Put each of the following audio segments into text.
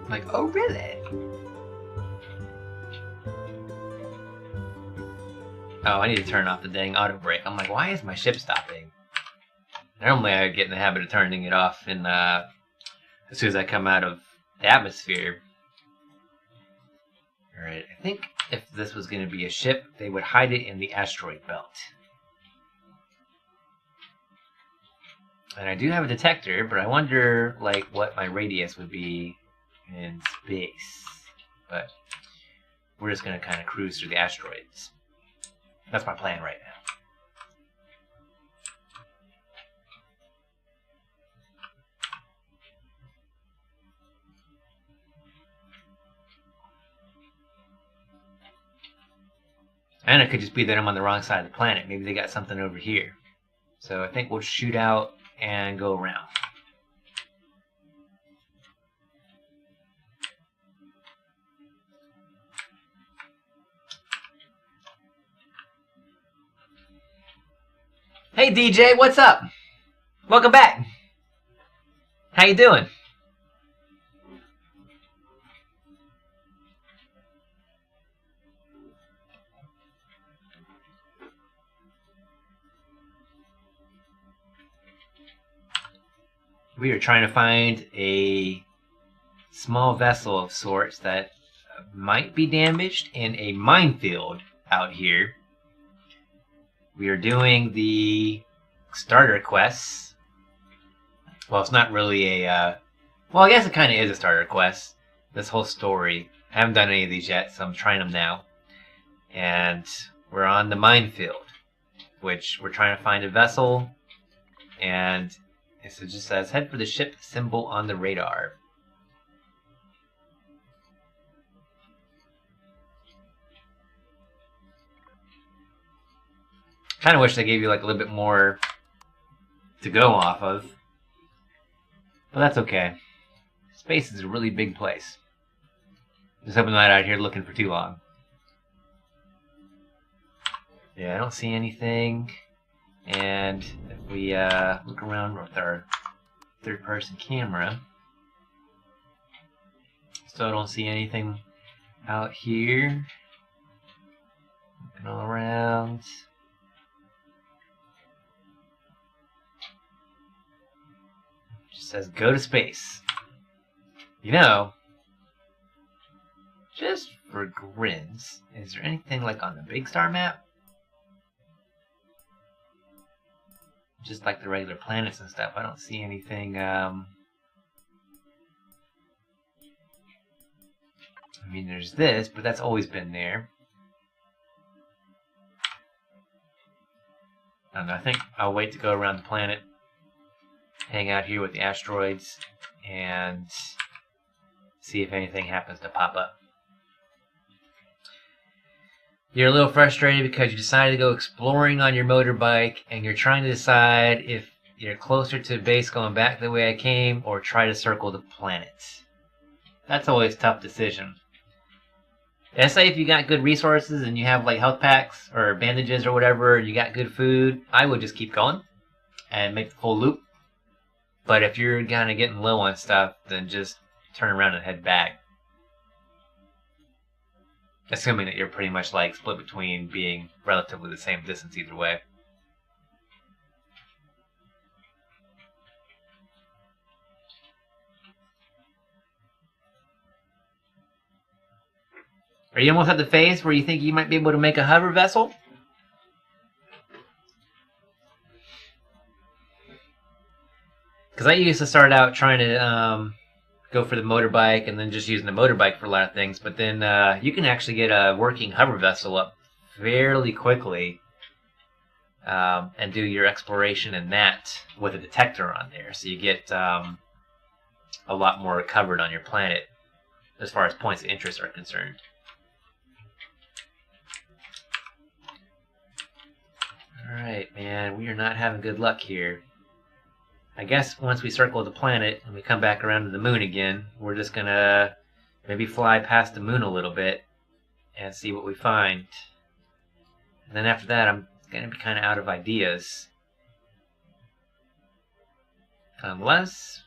I'm like, oh really? Oh, I need to turn off the dang auto brake. I'm like, why is my ship stopping? Normally I get in the habit of turning it off as soon as I come out of the atmosphere. Alright, I think if this was going to be a ship, they would hide it in the asteroid belt. And I do have a detector, but I wonder, like, what my radius would be in space. But we're just going to kind of cruise through the asteroids. That's my plan right now. And it could just be that I'm on the wrong side of the planet. Maybe they got something over here. So I think we'll shoot out and go around. Hey DJ, what's up? Welcome back. How you doing? We are trying to find a small vessel of sorts that might be damaged in a minefield out here. We are doing the starter quests. Well, it's not really a... well, I guess it kind of is a starter quest. This whole story. I haven't done any of these yet, so I'm trying them now. And we're on the minefield, which we're trying to find a vessel. And it just says, head for the ship symbol on the radar. Kind of wish they gave you like a little bit more to go off of. But that's okay. Space is a really big place. Just hoping I'm not out here looking for too long. Yeah, I don't see anything. And if we look around with our third-person camera, still don't see anything out here. Looking all around. Just says go to space. You know, just for grins, is there anything like on the big star map? Just like the regular planets and stuff, I don't see anything. I mean, there's this, but that's always been there. I don't know, I think I'll wait to go around the planet, hang out here with the asteroids, and see if anything happens to pop up. You're a little frustrated because you decided to go exploring on your motorbike and you're trying to decide if you're closer to base going back the way I came or try to circle the planet. That's always a tough decision. Let's say if you got good resources and you have like health packs or bandages or whatever, and you got good food, I would just keep going and make the full loop. But if you're kind of getting low on stuff, then just turn around and head back. Assuming that you're pretty much like split between being relatively the same distance either way. Are you almost at the phase where you think you might be able to make a hover vessel? Because I used to start out trying to go for the motorbike and then just using the motorbike for a lot of things. But then you can actually get a working hover vessel up fairly quickly and do your exploration in that with a detector on there. So you get a lot more covered on your planet as far as points of interest are concerned. Alright, man, we are not having good luck here. I guess once we circle the planet and we come back around to the moon again, we're just gonna maybe fly past the moon a little bit and see what we find. And then after that, I'm gonna be kind of out of ideas. Unless...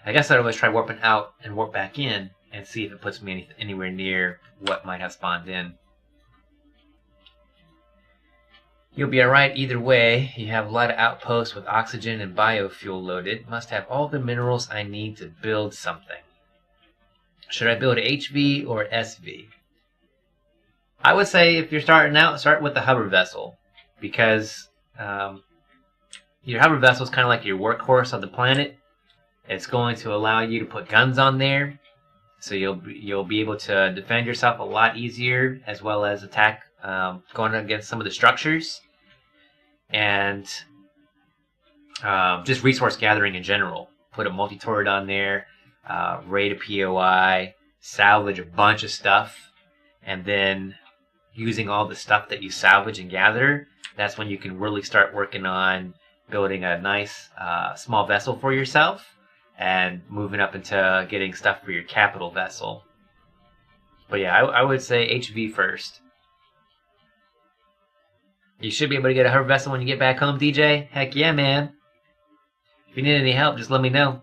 I guess I'd always try warping out and warp back in and see if it puts me anywhere near what might have spawned in. You'll be alright either way. You have a lot of outposts with oxygen and biofuel loaded. Must have all the minerals I need to build something. Should I build HV or SV? I would say if you're starting out, start with the hover vessel. Because your hover vessel is kind of like your workhorse on the planet. It's going to allow you to put guns on there. So you'll be able to defend yourself a lot easier, as well as attack going against some of the structures. And just resource gathering in general. Put a multi-turret on there, raid a POI, salvage a bunch of stuff, and then using all the stuff that you salvage and gather, that's when you can really start working on building a nice small vessel for yourself and moving up into getting stuff for your capital vessel. But yeah, I would say HV first. You should be able to get a hover vessel when you get back home, DJ. Heck yeah, man. If you need any help, just let me know.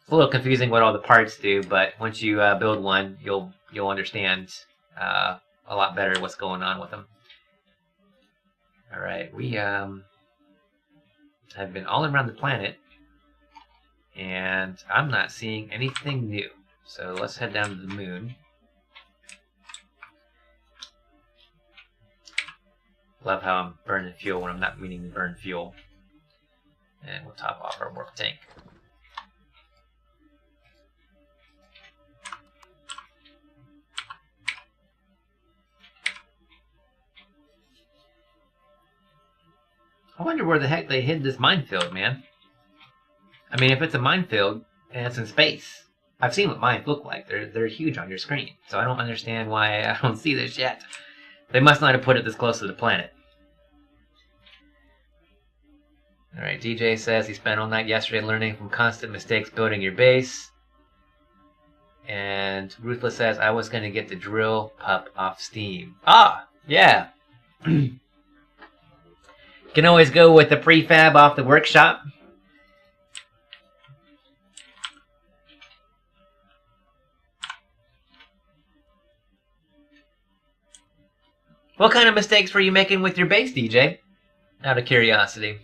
It's a little confusing what all the parts do, but once you build one, you'll understand a lot better what's going on with them. All right, we have been all around the planet, and I'm not seeing anything new. So let's head down to the moon. Love how I'm burning fuel when I'm not meaning to burn fuel. And we'll top off our warp tank. I wonder where the heck they hid this minefield, man. I mean, if it's a minefield and it's in space, I've seen what mines look like. They're huge on your screen. So I don't understand why I don't see this yet. They must not have put it this close to the planet. Alright, DJ says he spent all night yesterday learning from constant mistakes building your base. And Ruthless says, I was going to get the drill pup off Steam. Ah, yeah. Can always go with the prefab off the workshop. What kind of mistakes were you making with your base, DJ? Out of curiosity.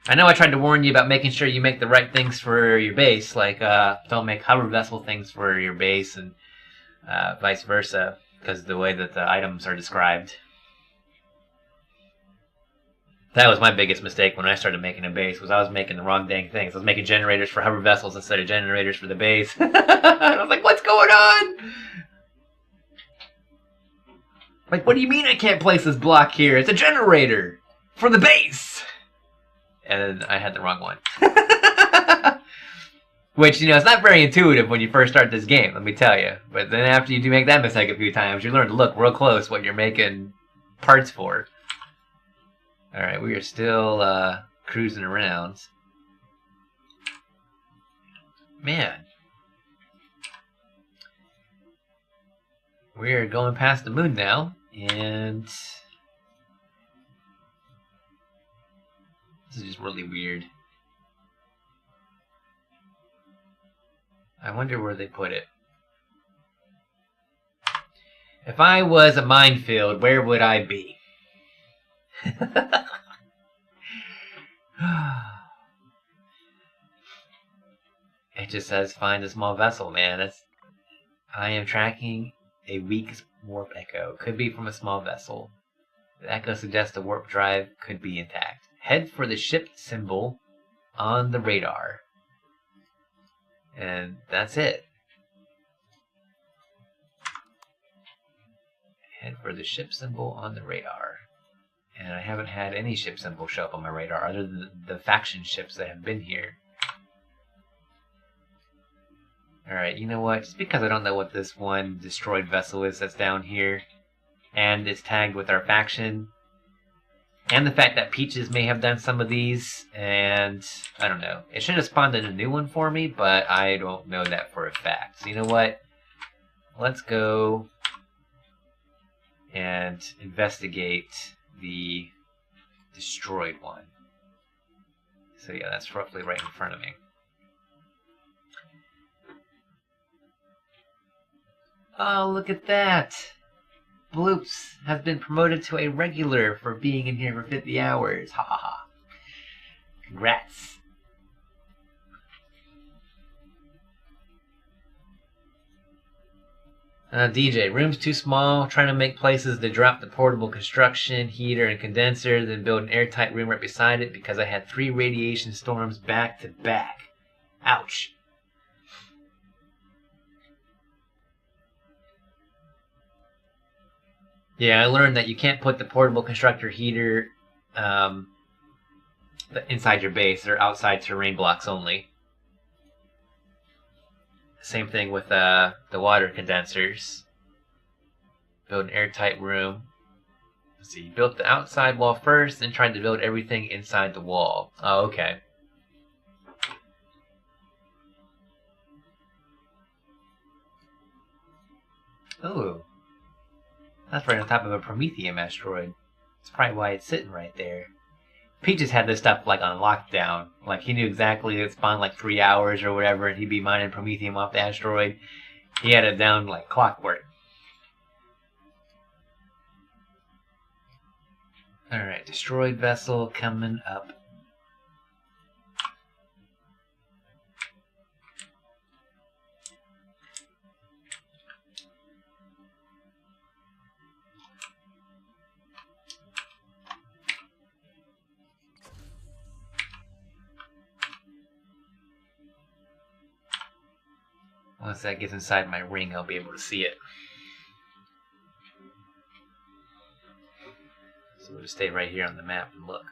I know I tried to warn you about making sure you make the right things for your base, like don't make hover vessel things for your base and vice versa, because of the way that the items are described. That was my biggest mistake when I started making a base, was I was making the wrong dang things. I was making generators for hover vessels instead of generators for the base. I was like, what's going on? Like, what do you mean I can't place this block here? It's a generator for the base. And I had the wrong one. Which, you know, it's not very intuitive when you first start this game, let me tell you. But then after you do make that mistake a few times, you learn to look real close what you're making parts for. Alright, we are still cruising around. Man. We're going past the moon now, and this is just really weird. I wonder where they put it. If I was a minefield, where would I be? It just says find a small vessel, man. I am tracking a weak warp echo. Could be from a small vessel. The echo suggests the warp drive could be intact. Head for the ship symbol on the radar. And that's it. Head for the ship symbol on the radar. And I haven't had any ship symbol show up on my radar other than the faction ships that have been here. Alright, you know what? Just because I don't know what this one destroyed vessel is that's down here, and it's tagged with our faction, and the fact that Peaches may have done some of these, and I don't know. It should have spawned in a new one for me, but I don't know that for a fact. So you know what? Let's go and investigate the destroyed one. So yeah, that's roughly right in front of me. Oh, look at that! Bloops has been promoted to a regular for being in here for 50 hours. Ha ha ha. Congrats. DJ, room's too small. Trying to make places to drop the portable construction, heater, and condenser, then build an airtight room right beside it because I had 3 radiation storms back to back. Ouch. Yeah, I learned that you can't put the portable constructor heater inside your base. They're outside terrain blocks only. Same thing with the water condensers. Build an airtight room. Let's see, you built the outside wall first, then tried to build everything inside the wall. Oh, okay. Ooh. That's right on top of a Prometheum asteroid. That's probably why it's sitting right there. Peaches had this stuff like on lockdown. Like he knew exactly it spawned like 3 hours or whatever, and he'd be mining Prometheum off the asteroid. He had it down like clockwork. Alright, destroyed vessel coming up. Once that gets inside my ring, I'll be able to see it. So we'll just stay right here on the map and look.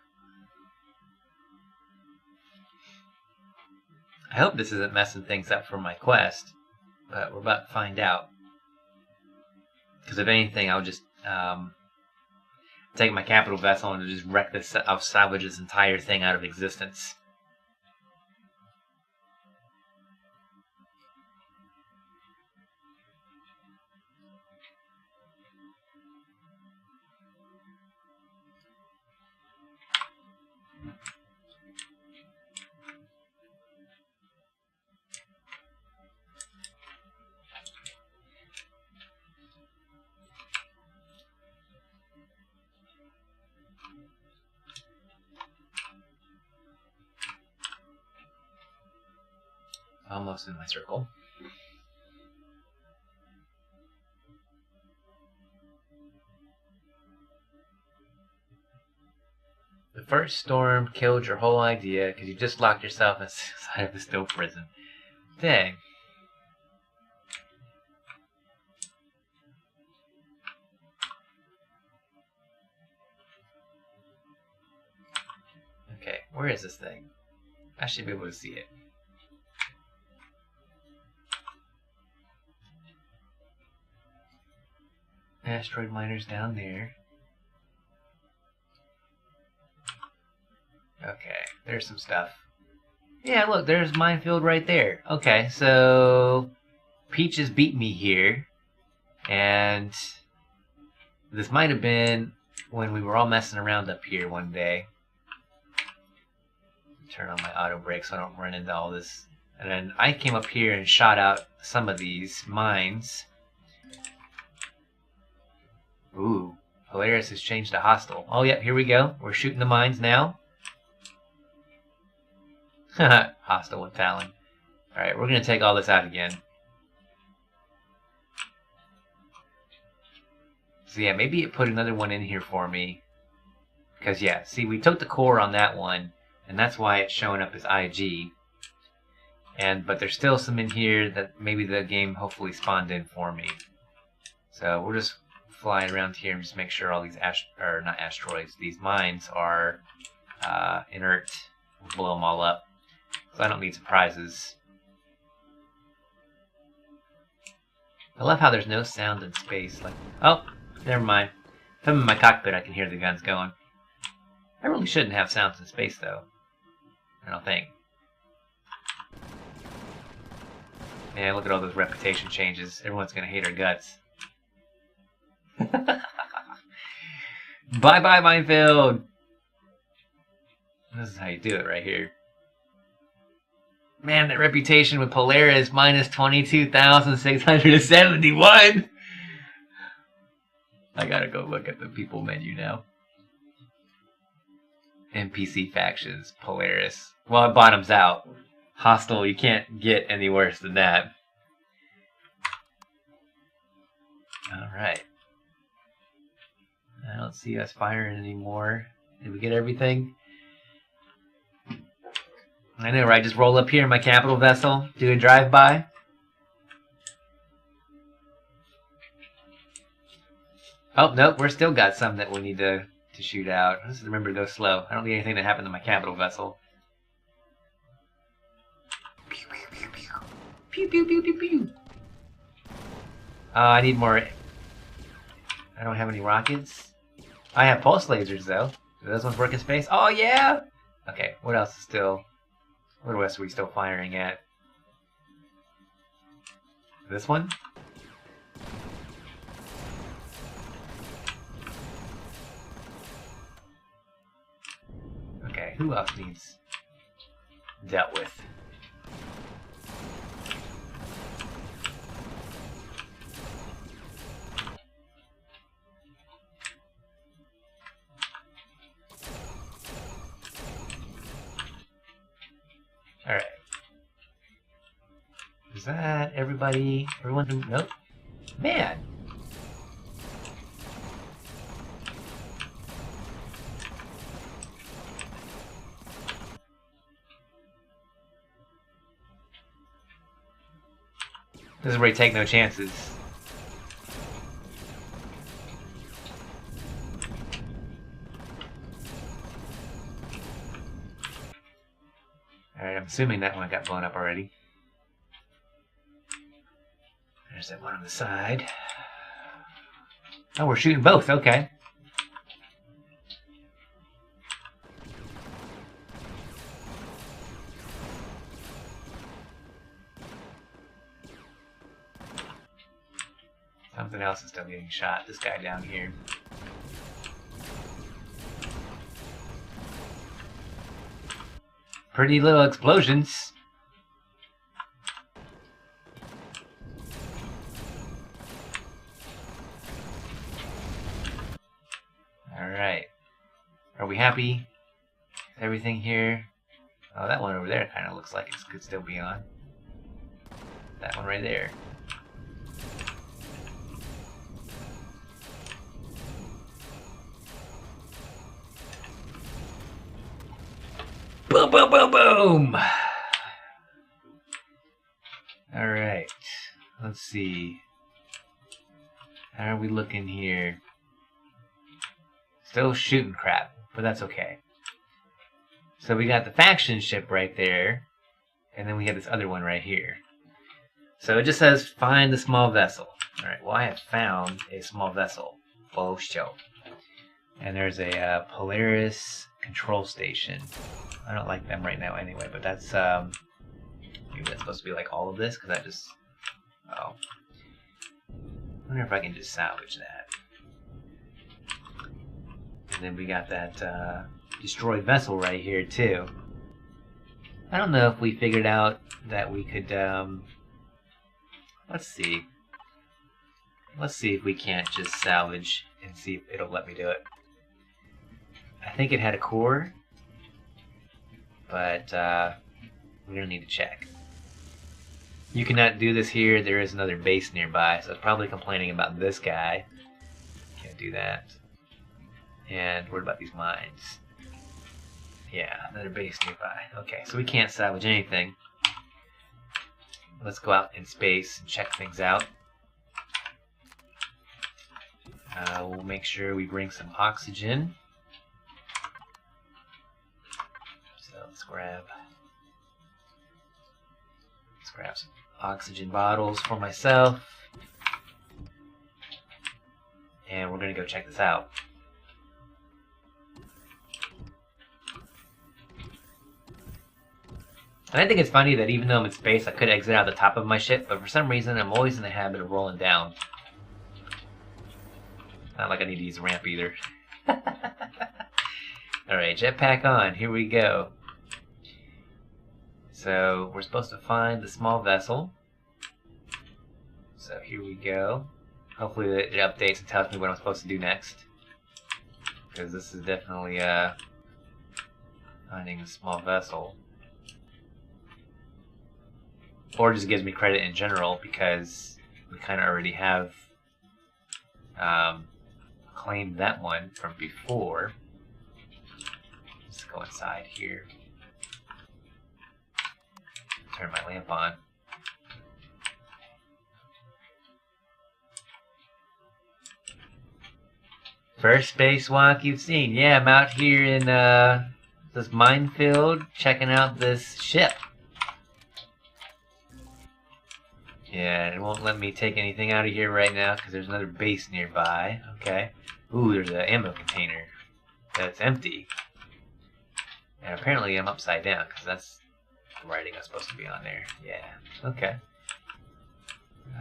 I hope this isn't messing things up for my quest, but we're about to find out. Because if anything, I'll just take my capital vessel and just wreck this. I'll salvage this entire thing out of existence. Almost in my circle. The first storm killed your whole idea because you just locked yourself inside of the still prison. Dang. Okay, where is this thing? I should be able to see it. Asteroid miners down there. Okay, there's some stuff. Yeah, look, there's minefield right there. Okay, so Peaches beat me here, and this might have been when we were all messing around up here one day. Turn on my auto brake so I don't run into all this. And then I came up here and shot out some of these mines. Ooh, Polaris has changed to hostile. Oh, yep, here we go. We're shooting the mines now. Hostile with Talon. Alright, we're going to take all this out again. So yeah, maybe it put another one in here for me. Because yeah, see, we took the core on that one, and that's why it's showing up as IG. But there's still some in here that maybe the game hopefully spawned in for me. So we'll just fly around here and just make sure all these not asteroids, these mines are inert. We'll blow them all up. So I don't need surprises. I love how there's no sound in space. Like, oh, never mind. If I'm in my cockpit, I can hear the guns going. I really shouldn't have sounds in space, though. I don't think. Man, look at all those reputation changes. Everyone's gonna hate our guts. Bye-bye, minefield! This is how you do it right here. Man, that reputation with Polaris minus 22,671. I gotta go look at the people menu now. NPC factions, Polaris. Well, it bottoms out. Hostile, you can't get any worse than that. Alright. I don't see us firing anymore. Did we get everything? I know, right? Just roll up here in my capital vessel, do a drive-by. Oh, nope, we're still got some that we need to shoot out. Let's remember to go slow. I don't need anything that happened to my capital vessel. Pew, pew, pew, pew. Pew, pew, pew, pew, pew. I need more. I don't have any rockets. I have pulse lasers, though. Do those ones work in space? Oh, yeah! Okay, what else is still... What else are we still firing at? This one? Okay, who else needs dealt with? Alright. Is that everybody? Everyone? Nope. Man! This is where you take no chances. Alright, I'm assuming that one got blown up already. There's that one on the side. Oh, we're shooting both, okay. Something else is still getting shot. This guy down here. Pretty little explosions. Alright. Are we happy? Everything here? Oh, that one over there kind of looks like it could still be on. That one right there. Boom, boom, boom, boom! Alright. Let's see. How are we looking here? Still shooting crap, but that's okay. So we got the faction ship right there, and then we have this other one right here. So it just says, find the small vessel. Alright, well I have found a small vessel. Full show. And there's a Polaris control station. I don't like them right now anyway, but that's, maybe that's supposed to be like all of this, because I just, oh. I wonder if I can just salvage that. And then we got that, destroyed vessel right here, too. I don't know if we figured out that we could, let's see. Let's see if we can't just salvage and see if it'll let me do it. I think it had a core, but we're gonna need to check. You cannot do this here. There is another base nearby, so it's probably complaining about this guy. Can't do that. And what about these mines? Yeah, another base nearby. Okay, so we can't salvage anything. Let's go out in space and check things out. We'll make sure we bring some oxygen. So let's grab some oxygen bottles for myself. And we're gonna go check this out. And I think it's funny that even though I'm in space, I could exit out the top of my ship, but for some reason I'm always in the habit of rolling down. Not like I need to use a ramp either. Alright, jetpack on. Here we go. So we're supposed to find the small vessel. So here we go. Hopefully it updates and tells me what I'm supposed to do next. Because this is definitely finding a small vessel. Or just gives me credit in general because we kind of already have claimed that one from before. Let's go inside here. Turn my lamp on. First spacewalk you've seen. Yeah, I'm out here in this minefield checking out this ship. Yeah, it won't let me take anything out of here right now because there's another base nearby. Okay. Ooh, there's an ammo container that's empty. And apparently I'm upside down because that's the writing that's supposed to be on there. Yeah. Okay.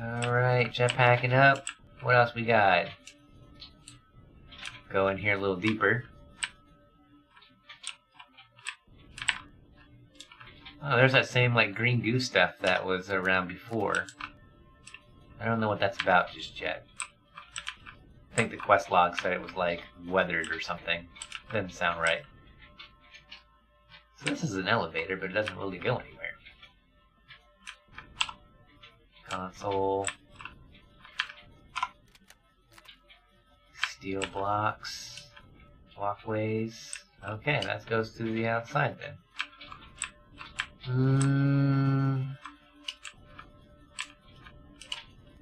Alright, jetpacking up. What else we got? Go in here a little deeper. Oh, there's that same like green goo stuff that was around before. I don't know what that's about just yet. I think the quest log said it was like weathered or something. Doesn't sound right. So this is an elevator, but it doesn't really go anywhere. Console. Steel blocks. Walkways. Okay, that goes to the outside then.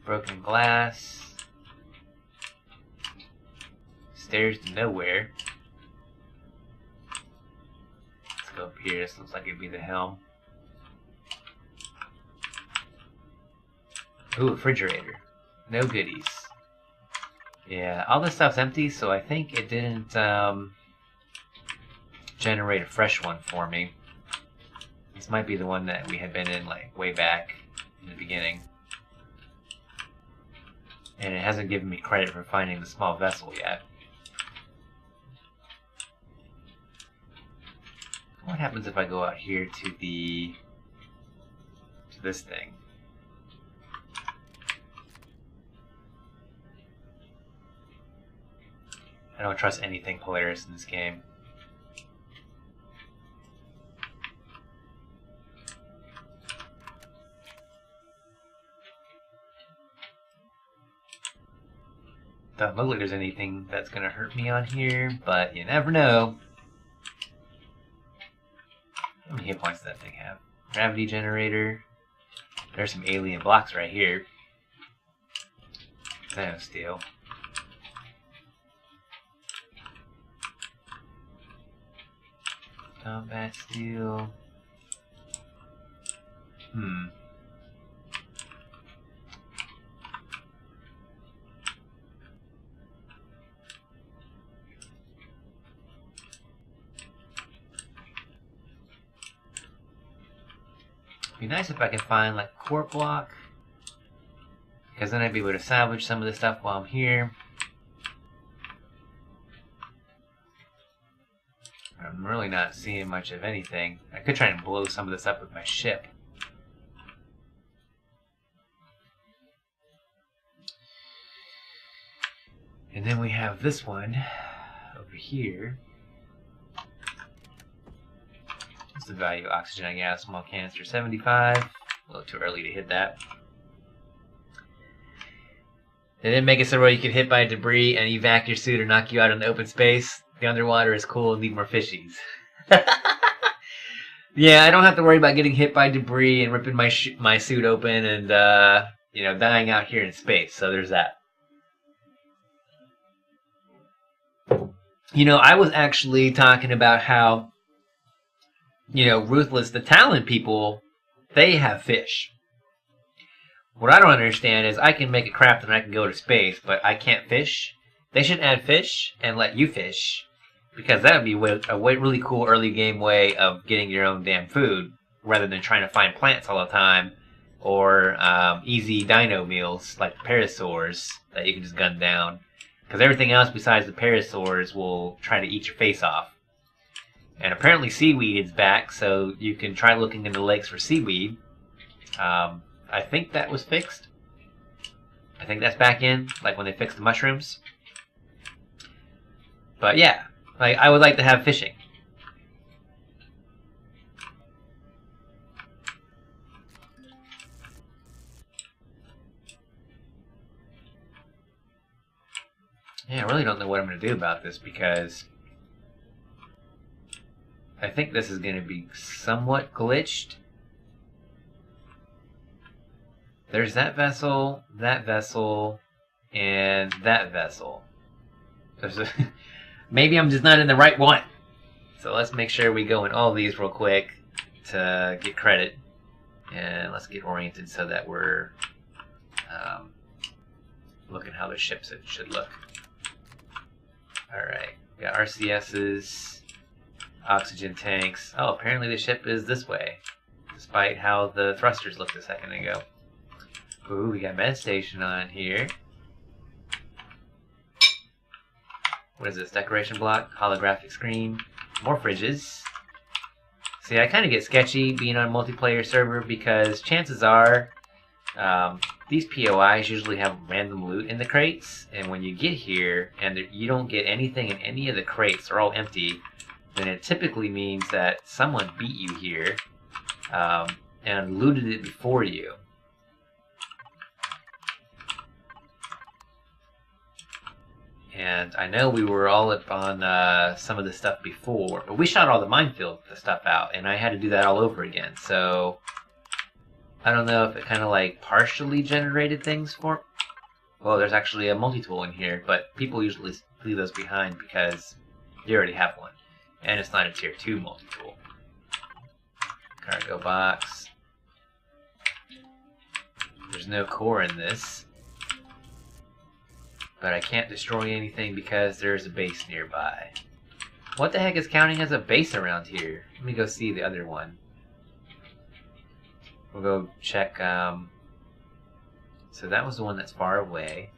Broken glass. Stairs to nowhere. Let's go up here. This looks like it'd be the helm. Ooh, refrigerator. No goodies. Yeah, all this stuff's empty, so I think it didn't generate a fresh one for me. This might be the one that we had been in like way back in the beginning. And it hasn't given me credit for finding the small vessel yet. What happens if I go out here to this thing? I don't trust anything Polaris in this game. Doesn't look like there's anything that's gonna hurt me on here, but you never know. How many hit points does that thing have? Gravity generator. There's some alien blocks right here. No steel. Combat steel. Be nice if I can find like a core block, because then I'd be able to salvage some of this stuff while I'm here. I'm really not seeing much of anything. I could try and blow some of this up with my ship. And then we have this one over here. What's the value of oxygen I got? Small canister, 75. A little too early to hit that. They didn't make it so where you could hit by debris and evac your suit or knock you out in the open space. The underwater is cool and need more fishies. Yeah, I don't have to worry about getting hit by debris and ripping my suit open and you know, dying out here in space. So there's that. You know, I was actually talking about how, you know, Ruthless, the Talon people, they have fish. What I don't understand is I can make a craft and I can go to space, but I can't fish. They should add fish and let you fish, because that would be a really cool early game way of getting your own damn food, rather than trying to find plants all the time, or easy dino meals like parasaurs that you can just gun down. Because everything else besides the parasaurs will try to eat your face off. And apparently seaweed is back, so you can try looking in the lakes for seaweed. I think that was fixed. I think that's back in, like when they fixed the mushrooms. But yeah, like I would like to have fishing. Yeah, I really don't know what I'm going to do about this because I think this is going to be somewhat glitched. There's that vessel, and that vessel. Maybe I'm just not in the right one. So let's make sure we go in all these real quick to get credit. And let's get oriented so that we're looking how the ships should look. Alright, we got RCSs, oxygen tanks. Oh, apparently the ship is this way, despite how the thrusters looked a second ago. Ooh, we got med station on here. What is this? Decoration block, holographic screen, more fridges. See, I kind of get sketchy being on a multiplayer server because chances are these POIs usually have random loot in the crates, and when you get here and you don't get anything in any of the crates, they're all empty, then it typically means that someone beat you here and looted it before you. And I know we were all up on some of this stuff before, but we shot all the minefield stuff out, and I had to do that all over again. So I don't know if it kind of like partially generated things for. Well, there's actually a multi-tool in here, but people usually leave those behind because you already have one, and it's not a tier 2 multi-tool. Cargo box. There's no core in this. But I can't destroy anything because there's a base nearby. What the heck is counting as a base around here? Let me go see the other one. We'll go check. So that was the one that's far away.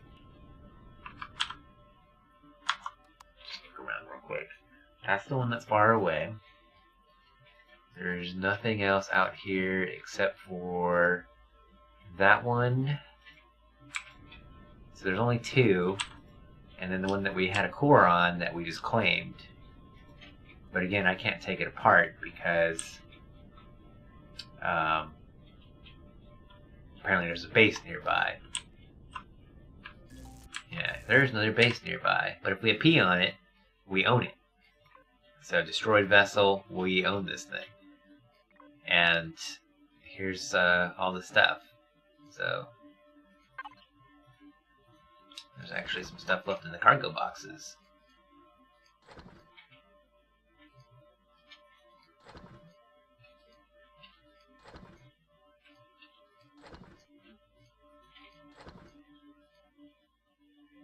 Look around real quick. That's the one that's far away. There's nothing else out here except for that one. So there's only 2, and then the one that we had a core on that we just claimed. But again, I can't take it apart because apparently there's a base nearby. Yeah, there's another base nearby. But if we have P on it, we own it. So destroyed vessel, we own this thing. And here's all the stuff. So there's actually some stuff left in the cargo boxes.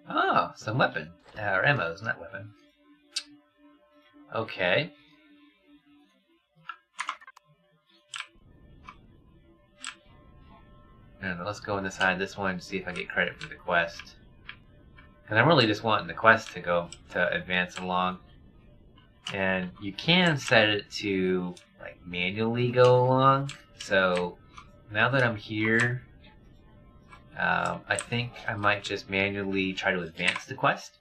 Oh, some weapon. Or ammos, not weapon. Okay. And let's go inside this one to see if I get credit for the quest. Because I'm really just wanting the quest to advance along. And you can set it to like manually go along. So now that I'm here, I think I might just manually try to advance the quest.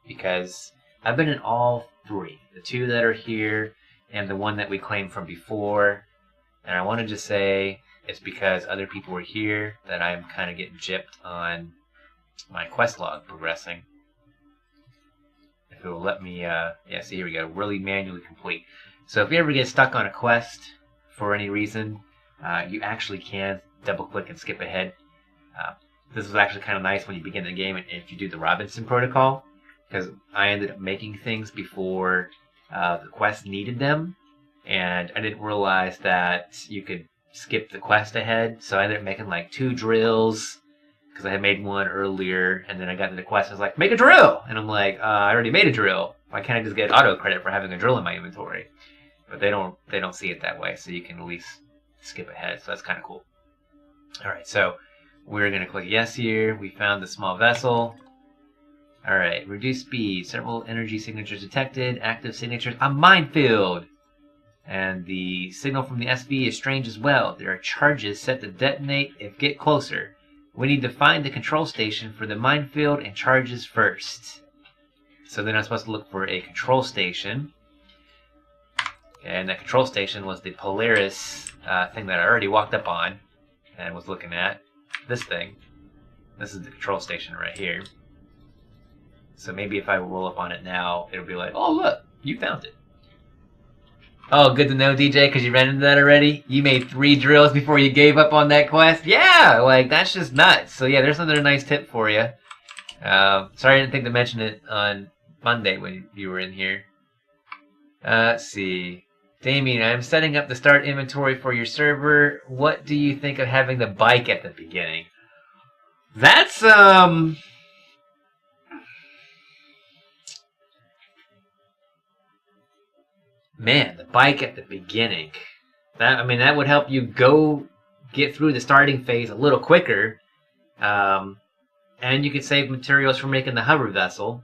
Because I've been in all 3. The 2 that are here and the one that we claimed from before. And I want to just say it's because other people were here that I'm kind of getting gypped on my quest log progressing. If it will let me, yeah, see, here we go, really manually complete. So if you ever get stuck on a quest for any reason, you actually can double click and skip ahead. This was actually kind of nice when you begin the game and if you do the Robinson protocol, because I ended up making things before the quest needed them, and I didn't realize that you could skip the quest ahead, so I ended up making like 2 drills, because I had made one earlier, and then I got to the quest, and I was like, make a drill! And I'm like, I already made a drill. Why can't I just get auto credit for having a drill in my inventory? But they don't see it that way, so you can at least skip ahead, so that's kind of cool. Alright, so we're going to click yes here. We found the small vessel. Alright, reduce speed. Several energy signatures detected. Active signatures. A minefield! And the signal from the SV is strange as well. There are charges set to detonate if get closer. We need to find the control station for the minefield and charges first. So then I'm supposed to look for a control station. And that control station was the Polaris thing that I already walked up on and was looking at. This thing. This is the control station right here. So maybe if I roll up on it now, it'll be like, oh look, you found it. Oh, good to know, DJ, because you ran into that already. You made 3 drills before you gave up on that quest. Yeah, like, that's just nuts. So yeah, there's another nice tip for you. Sorry I didn't think to mention it on Monday when you were in here. Let's see. Damien, I'm setting up the start inventory for your server. What do you think of having the bike at the beginning? That's, man, the bike at the beginning. That would help you go get through the starting phase a little quicker. And you could save materials for making the hover vessel.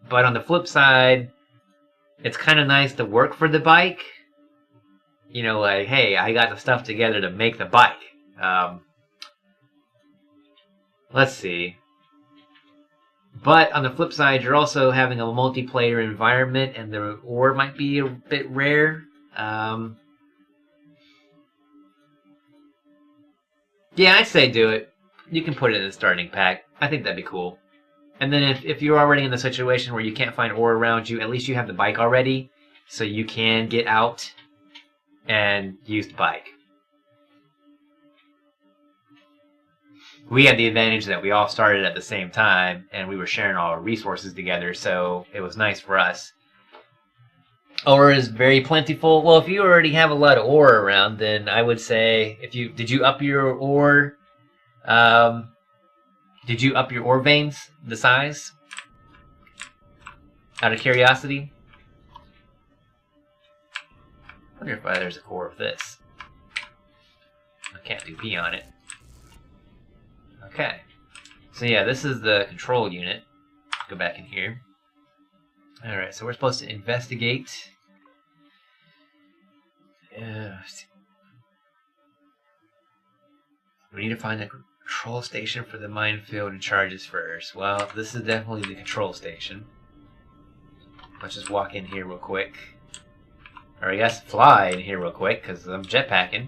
But on the flip side, it's kind of nice to work for the bike. You know, like, hey, I got the stuff together to make the bike. Let's see. But on the flip side, you're also having a multiplayer environment, and the ore might be a bit rare. Yeah, I'd say do it. You can put it in the starting pack. I think that'd be cool. And then if you're already in the situation where you can't find ore around you, at least you have the bike already, so you can get out and use the bike. We had the advantage that we all started at the same time, and we were sharing all our resources together, so it was nice for us. Ore is very plentiful. Well, if you already have a lot of ore around, then I would say, did you up your ore? Did you up your ore veins, the size? Out of curiosity? I wonder if there's a core of this. I can't do P on it. Okay. So yeah, this is the control unit. Go back in here. Alright, so we're supposed to investigate. We need to find the control station for the minefield and charges first. Well, this is definitely the control station. Let's just walk in here real quick. Or I guess fly in here real quick, because I'm jetpacking.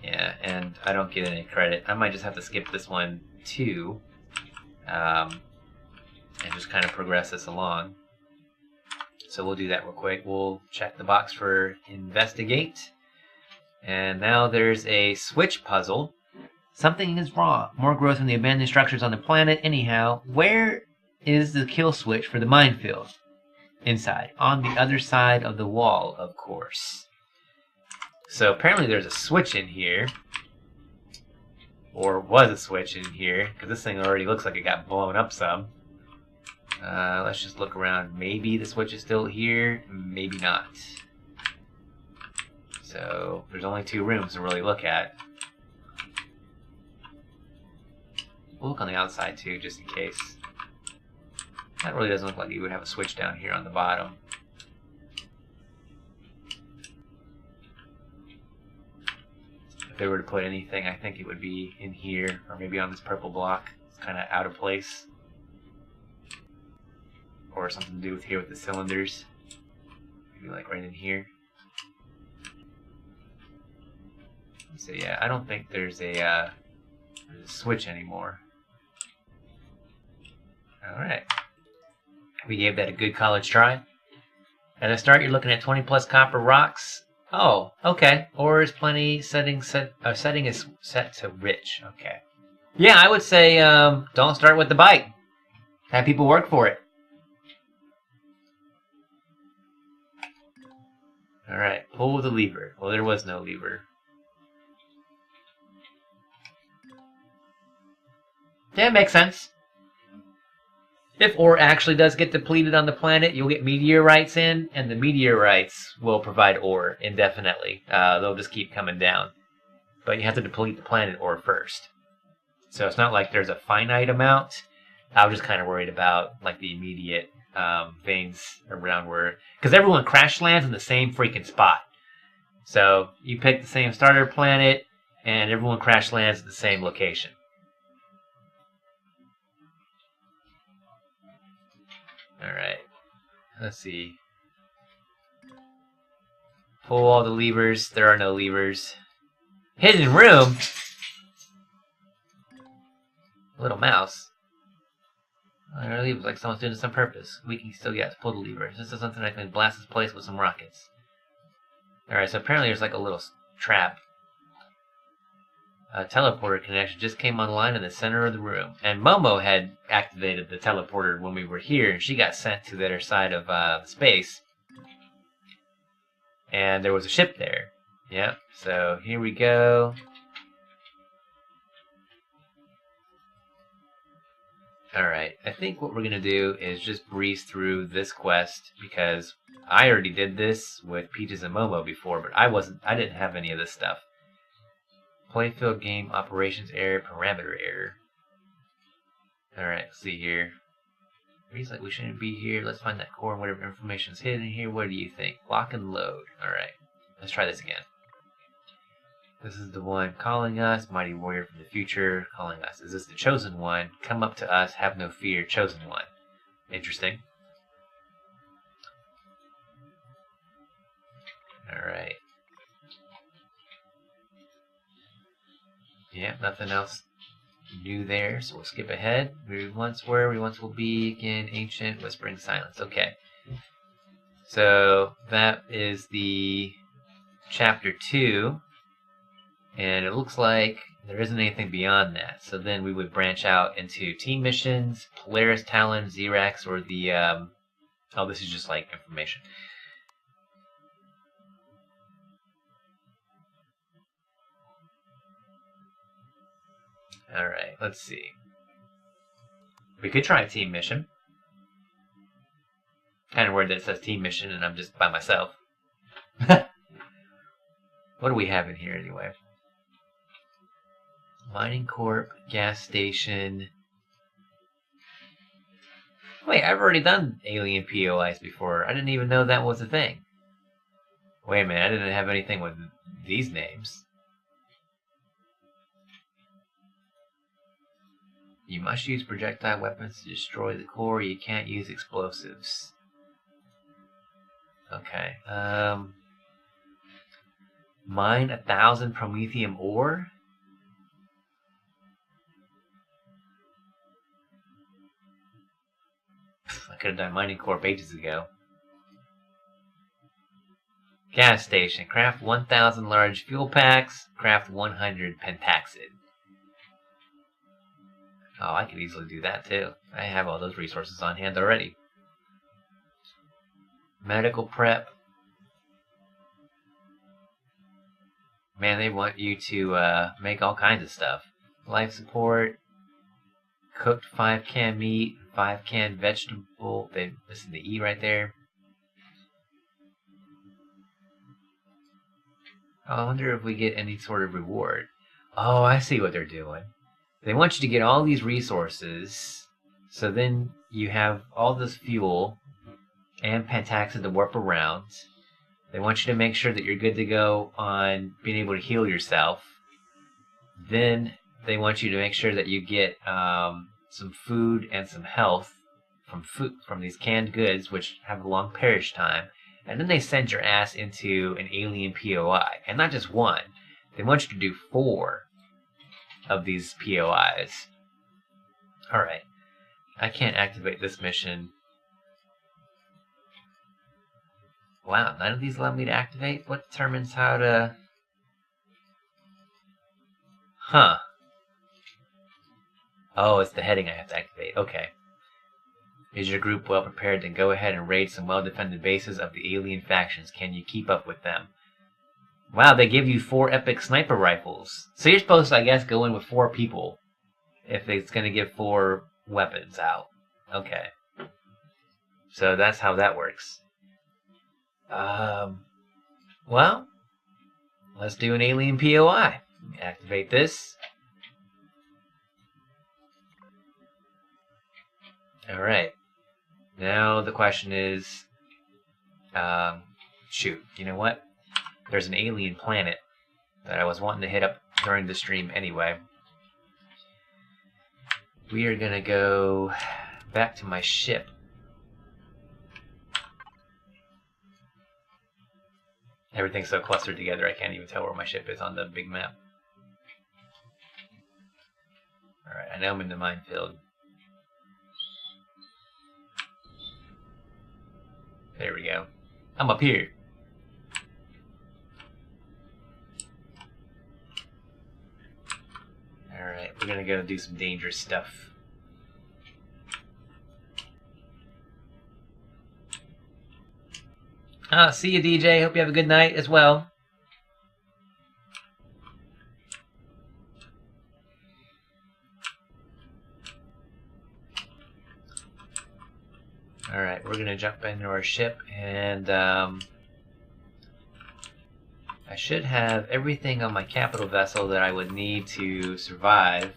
Yeah, and I don't get any credit. I might just have to skip this one too. And just kind of progress this along. So we'll do that real quick. We'll check the box for investigate. And now there's a switch puzzle. Something is wrong. More growth in the abandoned structures on the planet. Anyhow, where is the kill switch for the minefield? Inside. On the other side of the wall, of course. So apparently there's a switch in here. Or was a switch in here. Because this thing already looks like it got blown up some. Let's just look around. Maybe the switch is still here. Maybe not. So there's only 2 rooms to really look at. We'll look on the outside too, just in case. That really doesn't look like you would have a switch down here on the bottom. If they were to put anything, I think it would be in here, or maybe on this purple block. It's kind of out of place. Or something to do with here with the cylinders. Maybe like right in here. So yeah, I don't think there's a switch anymore. Alright. We gave that a good college try. At the start, you're looking at 20 plus copper rocks. Oh, okay. Ore is plenty. Setting is set to rich. Okay. Yeah, I would say don't start with the bike. Have people work for it. Alright, pull the lever. Well, there was no lever. Yeah, it makes sense. If ore actually does get depleted on the planet, you'll get meteorites in, and the meteorites will provide ore indefinitely. They'll just keep coming down. But you have to deplete the planet ore first. So it's not like there's a finite amount. I was just kind of worried about like the immediate veins around where... Because everyone crash lands in the same freaking spot. So you pick the same starter planet, and everyone crash lands at the same location. Alright. Let's see. Pull all the levers. There are no levers. Hidden room? Little mouse. I really was like someone's doing this on purpose. We can still get to pull the levers. This is something I can blast this place with some rockets. Alright, so apparently there's like a little trap. A teleporter connection just came online in the center of the room. And Momo had activated the teleporter when we were here, and she got sent to the other side of space. And there was a ship there. Yep, so here we go. Alright, I think what we're going to do is just breeze through this quest, because I already did this with Peaches and Momo before, but I didn't have any of this stuff. Playfield game operations error, parameter error. Alright, let's see here. He's like, we shouldn't be here. Let's find that core and whatever information is hidden here. What do you think? Lock and load. Alright, let's try this again. This is the one calling us. Mighty warrior from the future calling us. Is this the chosen one? Come up to us. Have no fear. Chosen one. Interesting. Alright. Yeah, nothing else new there, so we'll skip ahead. We once were, we once will be, again, ancient, whispering silence. Okay. So, that is the chapter 2, and it looks like there isn't anything beyond that. So then we would branch out into team missions, Polaris, Talon, Xerax, or the, oh, this is just like information. Alright, let's see. We could try a team mission. Kind of weird that it says team mission and I'm just by myself. What do we have in here anyway? Mining Corp, gas station. Wait, I've already done alien POIs before. I didn't even know that was a thing. Wait a minute, I didn't have anything with these names. You must use projectile weapons to destroy the core. You can't use explosives. Okay. Mine 1,000 promethium ore? I could have done mining corp ages ago. Gas station. Craft 1,000 large fuel packs. Craft 100 pentaxid. Oh, I could easily do that too. I have all those resources on hand already. Medical prep. Man, they want you to make all kinds of stuff. Life support. Cooked 5-can meat. 5-can vegetable. They listen to E right there. Oh, I wonder if we get any sort of reward. Oh, I see what they're doing. They want you to get all these resources, so then you have all this fuel and pentaxid to warp around. They want you to make sure that you're good to go on being able to heal yourself. Then they want you to make sure that you get some food and some health from these canned goods, which have a long perish time. And then they send your ass into an alien POI, and not just one. They want you to do 4 of these POIs. Alright. I can't activate this mission. Wow, none of these allow me to activate? What determines how to... Huh. Oh, it's the heading I have to activate. Okay. Is your group well prepared? Then go ahead and raid some well-defended bases of the alien factions. Can you keep up with them? Wow, they give you 4 epic sniper rifles. So you're supposed to, I guess, go in with 4 people if it's going to give 4 weapons out. Okay. So that's how that works. Well, let's do an alien POI. Activate this. Alright. Now the question is, shoot, you know what? there's an alien planet that I was wanting to hit up during the stream anyway. We are gonna go back to my ship. Everything's so clustered together I can't even tell where my ship is on the big map. Alright, I know I'm in the minefield. There we go. I'm up here. Alright, we're gonna go do some dangerous stuff. See you, DJ. Hope you have a good night as well. Alright, we're gonna jump into our ship, and I should have everything on my capital vessel that I would need to survive.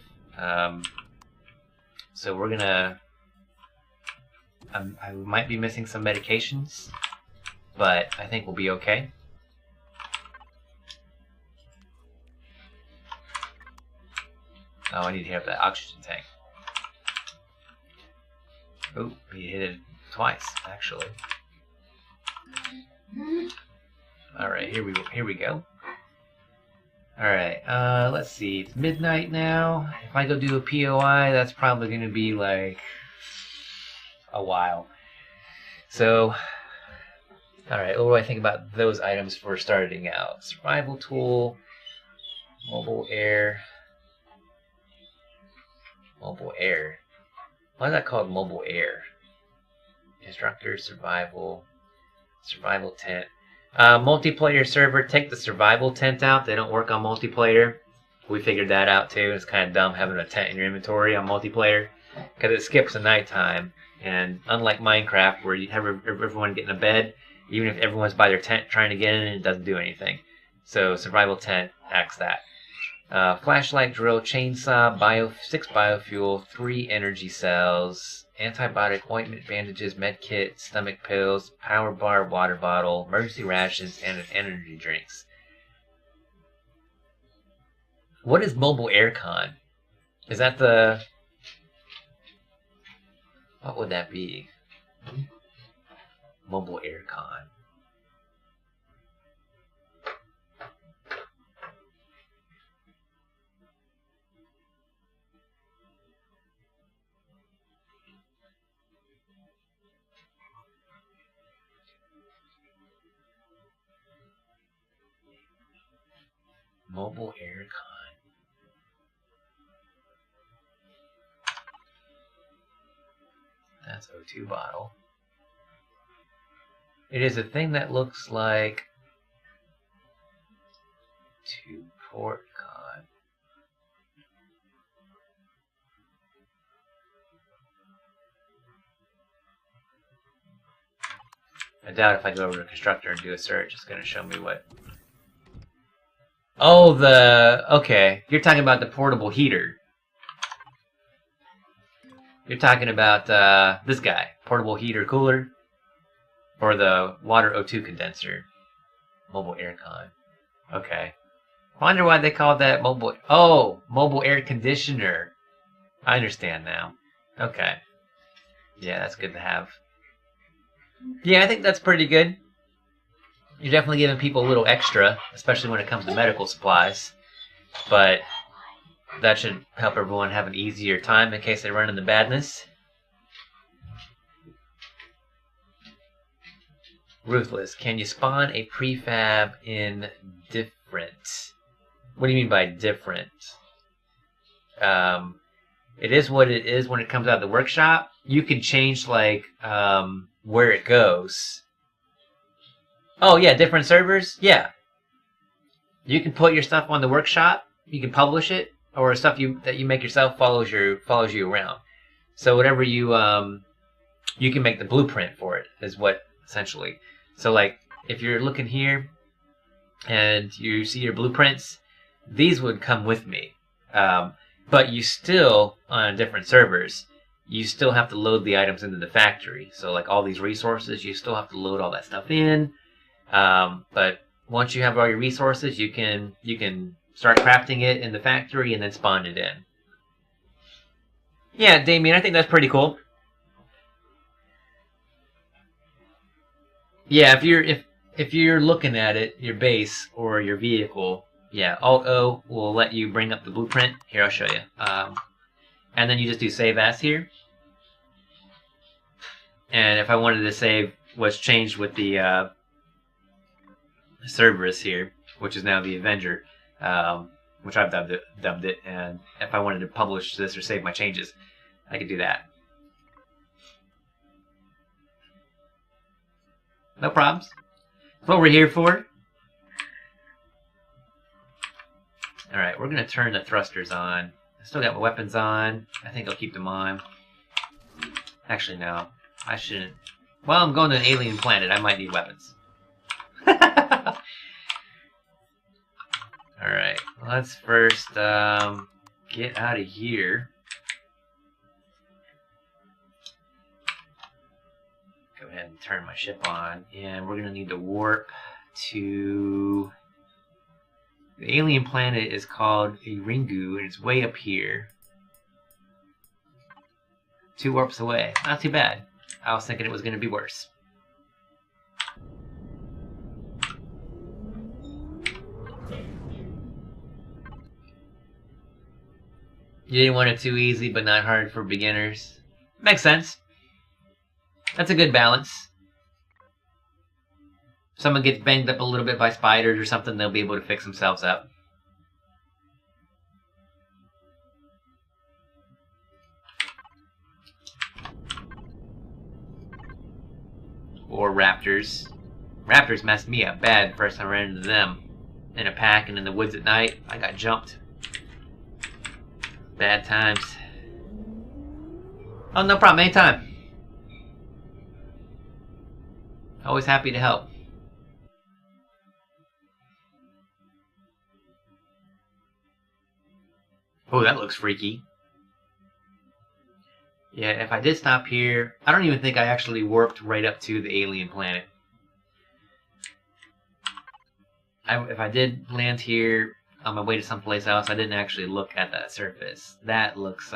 So we're gonna... I might be missing some medications, but I think we'll be okay. Oh, I need to hit up that oxygen tank. Oh, we hit it twice, actually. Alright, here we go. Alright, let's see. It's midnight now. If I go do a POI, that's probably going to be like a while. So, alright, what do I think about those items for starting out? Survival tool, mobile air. Mobile air. Why is that called mobile air? Instructor, survival, survival tent. Multiplayer server, take the survival tent out. They don't work on multiplayer. We figured that out too. It's kind of dumb having a tent in your inventory on multiplayer because it skips the nighttime. And unlike Minecraft, where you have everyone getting a bed, even if everyone's by their tent trying to get in, it doesn't do anything. So survival tent hacks that. Flashlight, drill, chainsaw, 6 biofuel, 3 energy cells, antibiotic, ointment, bandages, medkit, stomach pills, power bar, water bottle, emergency rations, and an energy drinks. What is mobile aircon? Is that the... What would that be? Mobile aircon. Mobile aircon. That's O2 bottle. It is a thing that looks like to port con. I doubt if I go over to constructor and do a search, it's going to show me what. Oh, okay. You're talking about the portable heater. You're talking about this guy, portable heater cooler, or the water O2 condenser, mobile aircon. Okay. I wonder why they call that mobile. Oh, mobile air conditioner. I understand now. Okay. Yeah, that's good to have. Yeah, I think that's pretty good. You're definitely giving people a little extra, especially when it comes to medical supplies. But that should help everyone have an easier time in case they run into badness. Ruthless, can you spawn a prefab in different? What do you mean by different? It is what it is when it comes out of the workshop. You can change like where it goes. Oh yeah, different servers? Yeah. You can put your stuff on the workshop, you can publish it, or stuff that you make yourself follows you around. So whatever you can make the blueprint for it is what essentially. So like if you're looking here and you see your blueprints, these would come with me. But you still, on different servers, you still have to load the items into the factory. So like all these resources, you still have to load all that stuff in. But once you have all your resources, you can start crafting it in the factory and then spawn it in. Yeah, Damien, I think that's pretty cool. Yeah, if you're looking at it, your base or your vehicle, yeah, Alt-O will let you bring up the blueprint. Here, I'll show you. And then you just do save as here. And if I wanted to save what's changed with the Cerberus here, which is now the Avenger, which I've dubbed it, and if I wanted to publish this or save my changes, I could do that. No problems. That's what we're here for. Alright, we're going to turn the thrusters on. I still got my weapons on. I think I'll keep them on. Actually, no. I shouldn't. Well, I'm going to an alien planet. I might need weapons. Alright, let's first get out of here. Go ahead and turn my ship on. And we're going to need to warp to... The alien planet is called a Ringu, and it's way up here. 2 warps away. Not too bad. I was thinking it was going to be worse. You didn't want it too easy, but not hard for beginners. Makes sense. That's a good balance. If someone gets banged up a little bit by spiders or something, they'll be able to fix themselves up. Or raptors. Raptors messed me up bad the first time I ran into them. In a pack and in the woods at night, I got jumped. Bad times. Oh, no problem. Anytime. Always happy to help. Oh, that looks freaky. Yeah, if I did stop here, I don't even think I actually warped right up to the alien planet. If I did land here on my way to someplace else, I didn't actually look at that surface. That looks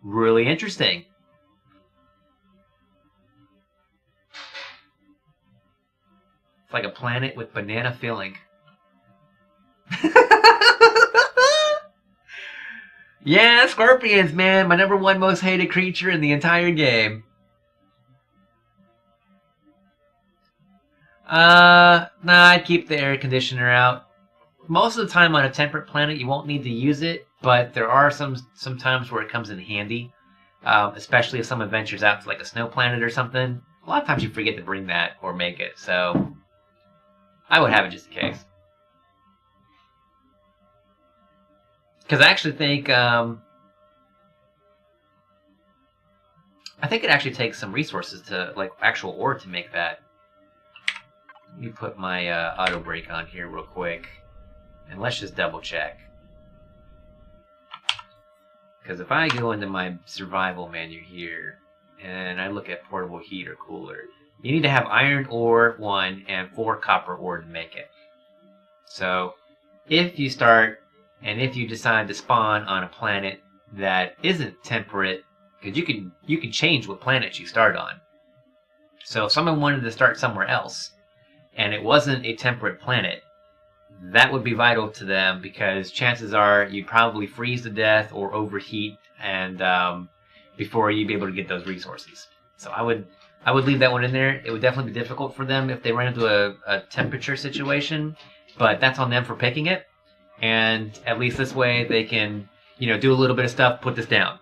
really interesting. It's like a planet with banana filling. Yeah, scorpions, man. My #1 most hated creature in the entire game. Nah, I'd keep the air conditioner out. Most of the time on a temperate planet, you won't need to use it, but there are some times where it comes in handy, especially if someone ventures out to like a snow planet or something. A lot of times you forget to bring that or make it, so I would have it just in case. Because I actually think, I think it actually takes some resources to, like, actual ore to make that. Let me put my auto brake on here real quick, and let's just double check. Because if I go into my survival menu here, and I look at portable heat or cooler, you need to have iron ore 1 and 4 copper ore to make it. So, if you start... And if you decide to spawn on a planet that isn't temperate, because you can change what planet you start on. So if someone wanted to start somewhere else, and it wasn't a temperate planet, that would be vital to them, because chances are you'd probably freeze to death or overheat, and before you'd be able to get those resources. So I would leave that one in there. It would definitely be difficult for them if they ran into a temperature situation, but that's on them for picking it. And at least this way they can, do a little bit of stuff, put this down.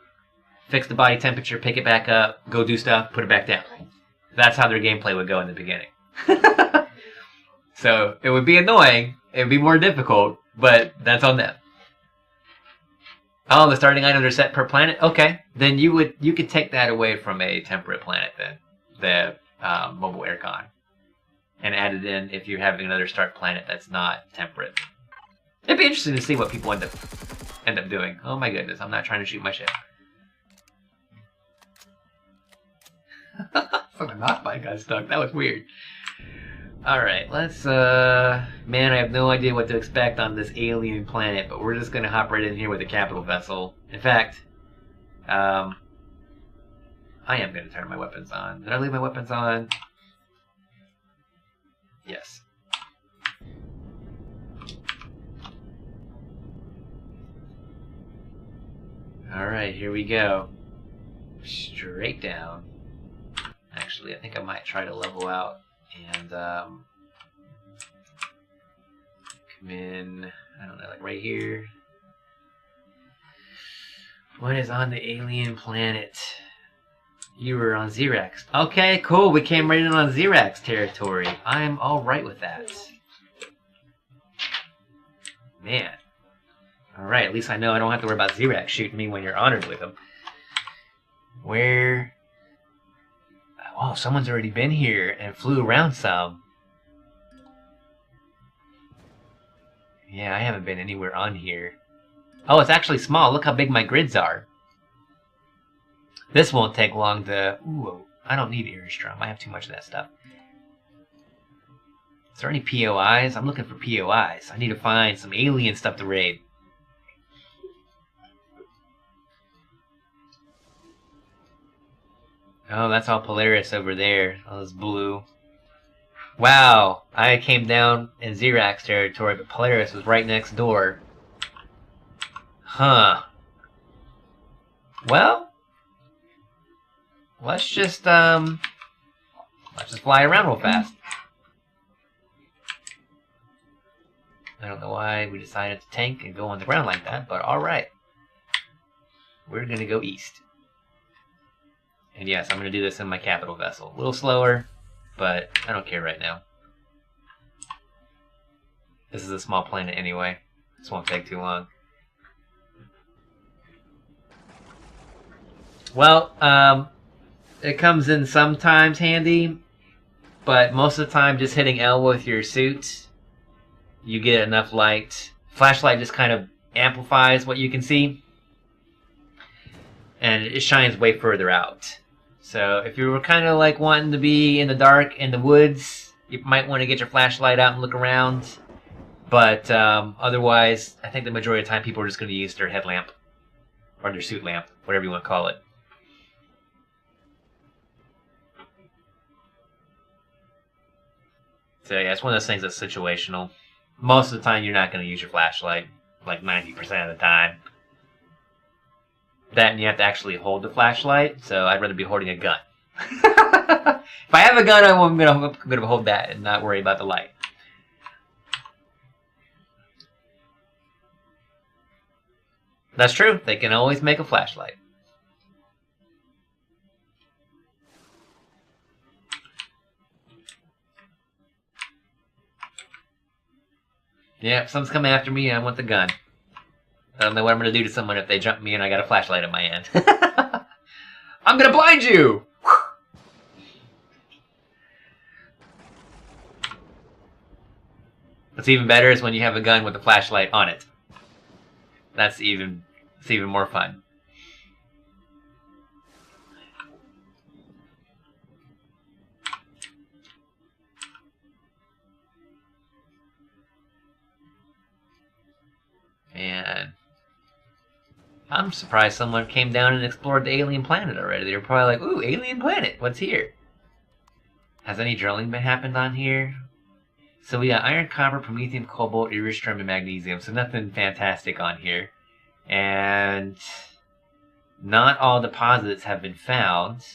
Fix the body temperature, pick it back up, go do stuff, put it back down. That's how their gameplay would go in the beginning. So it would be annoying, it would be more difficult, but that's on them. Oh, the starting items are set per planet? Okay, then you could take that away from a temperate planet then, the mobile aircon, and add it in if you're having another start planet that's not temperate. It'd be interesting to see what people end up doing. Oh my goodness, I'm not trying to shoot my ship. So the knockbike got stuck. That was weird. Alright, let's, man, I have no idea what to expect on this alien planet, but we're just gonna hop right in here with a capital vessel. In fact, I am gonna turn my weapons on. Did I leave my weapons on? Yes. Alright, here we go. Straight down. Actually, I think I might try to level out and come in, I don't know, like right here. What is on the alien planet? You were on Xerax. Okay, cool. We came right in on Xerax territory. I'm alright with that. Man. Alright, at least I know I don't have to worry about Xerax shooting me when you're honored with him. Where... Oh, someone's already been here and flew around some. Yeah, I haven't been anywhere on here. Oh, it's actually small. Look how big my grids are. This won't take long to... Ooh, I don't need Earstrom. I have too much of that stuff. Is there any POIs? I'm looking for POIs. I need to find some alien stuff to raid. Oh, that's all Polaris over there. All this blue. Wow, I came down in Xerax territory, but Polaris was right next door. Huh. Well, let's just fly around real fast. I don't know why we decided to tank and go on the ground like that, but alright. We're gonna go east. And yes, I'm going to do this in my capital vessel. A little slower, but I don't care right now. This is a small planet anyway. This won't take too long. Well, it comes in sometimes handy, but most of the time just hitting L with your suit, you get enough light. Flashlight just kind of amplifies what you can see, and it shines way further out. So if you were kind of like wanting to be in the dark in the woods, you might want to get your flashlight out and look around. But otherwise, I think the majority of the time people are just going to use their headlamp or their suit lamp, whatever you want to call it. So yeah, it's one of those things that's situational. Most of the time, you're not going to use your flashlight, like 90% of the time. That and you have to actually hold the flashlight, so I'd rather be holding a gun. If I have a gun, I'm going to hold that and not worry about the light. That's true. They can always make a flashlight. Yeah, if someone's coming after me, I want the gun. I don't know what I'm going to do to someone if they jump me and I got a flashlight in my hand. I'm going to blind you! What's even better is when you have a gun with a flashlight on it. It's even more fun. Man, I'm surprised someone came down and explored the alien planet already. They were probably like, ooh, alien planet, what's here? Has any drilling been happened on here? So we got iron, copper, promethium, cobalt, iridium, and magnesium. So nothing fantastic on here. And not all deposits have been found.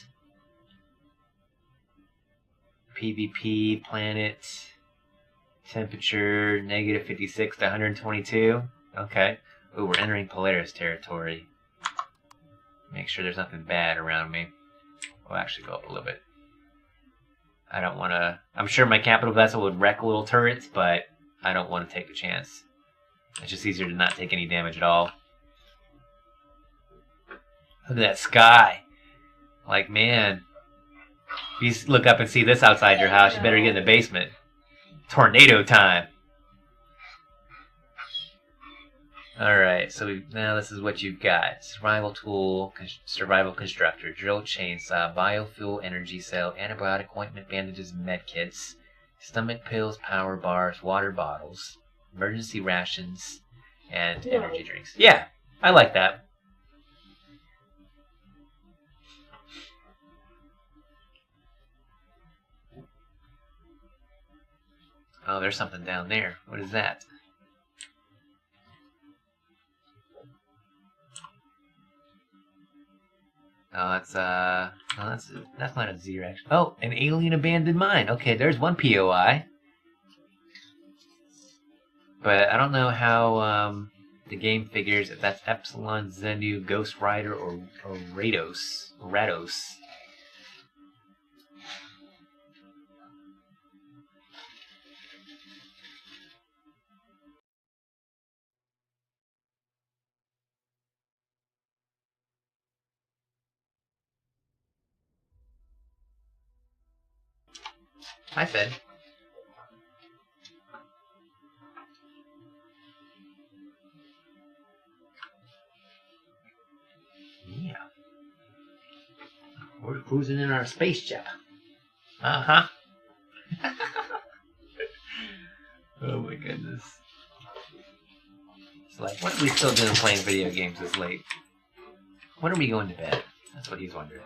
PvP, planet, temperature, negative 56 to 122. Okay. Ooh, we're entering Polaris territory. Make sure there's nothing bad around me. We'll actually go up a little bit. I don't want to... I'm sure my capital vessel would wreck little turrets, but I don't want to take the chance. It's just easier to not take any damage at all. Look at that sky. Like, man. If you look up and see this outside your house, you better get in the basement. Tornado time. Alright, so now this is what you've got. Survival tool, survival constructor, drill chainsaw, biofuel energy cell, antibiotic ointment, bandages, medkits, Stomach pills, power bars, water bottles, emergency rations, and energy drinks. Yeah, I like that. Oh, there's something down there. What is that? Oh, that's not a Z reaction. Oh, an alien abandoned mine. Okay, there's one POI. But I don't know how the game figures if that's Epsilon, Zenu, Ghost Rider, or Rados. Hi, Fed. Yeah. We're cruising in our space jet. Uh-huh. Oh my goodness. It's like, what are we still doing playing video games this late? When are we going to bed? That's what he's wondering.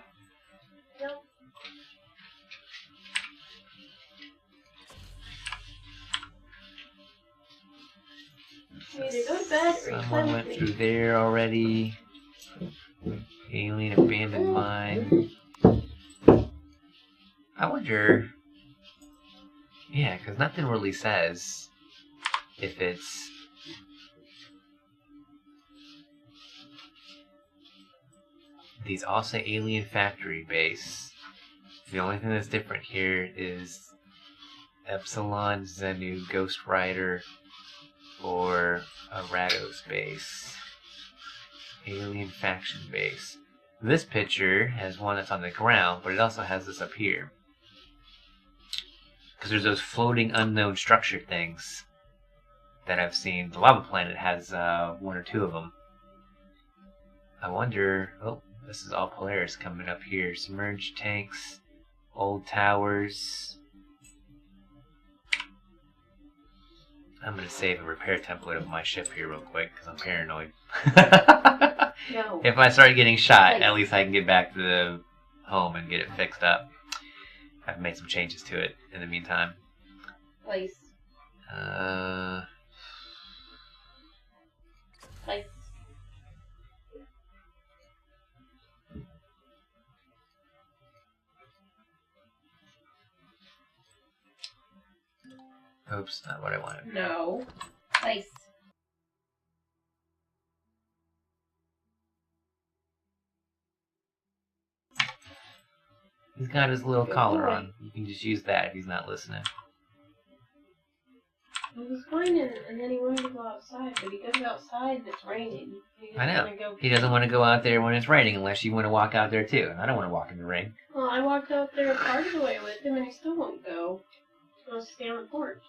Either go to bed or someone went through there already. Alien abandoned mine. I wonder. Yeah, because nothing really says if it's these also alien factory base. The only thing that's different here is Epsilon, Zenu, Ghost Rider, or a Rados base. Alien faction base. This picture has one that's on the ground, but it also has this up here. Because there's those floating unknown structure things that I've seen. The Lava Planet has one or two of them. I wonder... Oh, this is all Polaris coming up here. Submerged tanks, old towers. I'm going to save a repair template of my ship here real quick because I'm paranoid. No. If I start getting shot, at least I can get back to the home and get it fixed up. I've made some changes to it in the meantime. Place. Place. Oops, not what I wanted. No. Place. He's got his little collar on. You can just use that if he's not listening. He was whining, and then he wanted to go outside, but he goes outside and it's raining. I know. He doesn't want to go out there when it's raining unless you want to walk out there too. And I don't want to walk in the rain. Well, I walked out there part of the way with him, and he still won't go. He wants to stay on the porch.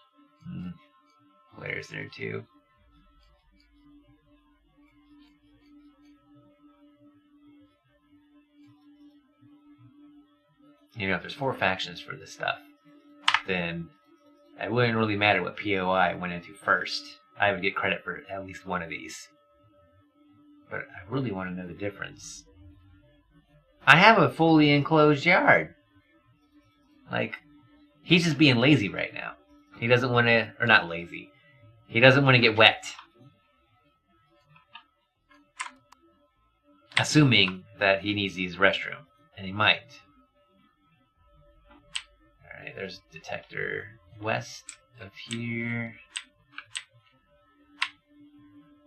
Blair's there too. You know, if there's 4 factions for this stuff, then it wouldn't really matter what POI it went into first. I would get credit for at least one of these. But I really want to know the difference. I have a fully enclosed yard. Like, he's just being lazy right now. He doesn't want to, or not lazy. He doesn't want to get wet. Assuming that he needs to use the restroom. And he might. Alright, there's a detector west of here.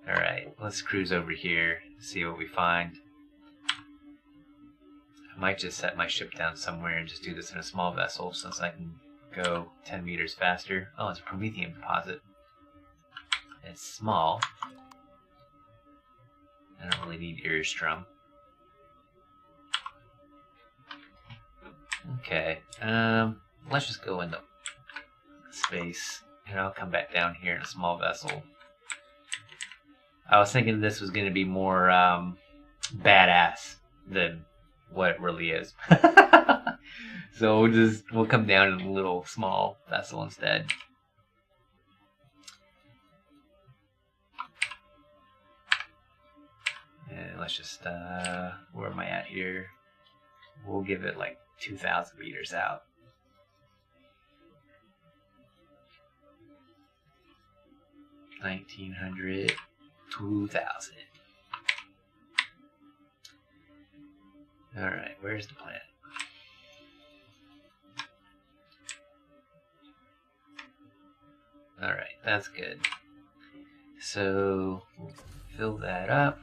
Alright, let's cruise over here, see what we find. I might just set my ship down somewhere and just do this in a small vessel since I can go 10 meters faster. Oh, it's a Promethium deposit. It's small. I don't really need Earstrom. Okay, let's just go into space, and I'll come back down here in a small vessel. I was thinking this was going to be more badass than what it really is. So we'll come down in a little small vessel instead. And let's just where am I at here? We'll give it like 2,000 meters out. 1,900, 2,000. Alright, where's the planet? Alright, that's good. So, we'll fill that up.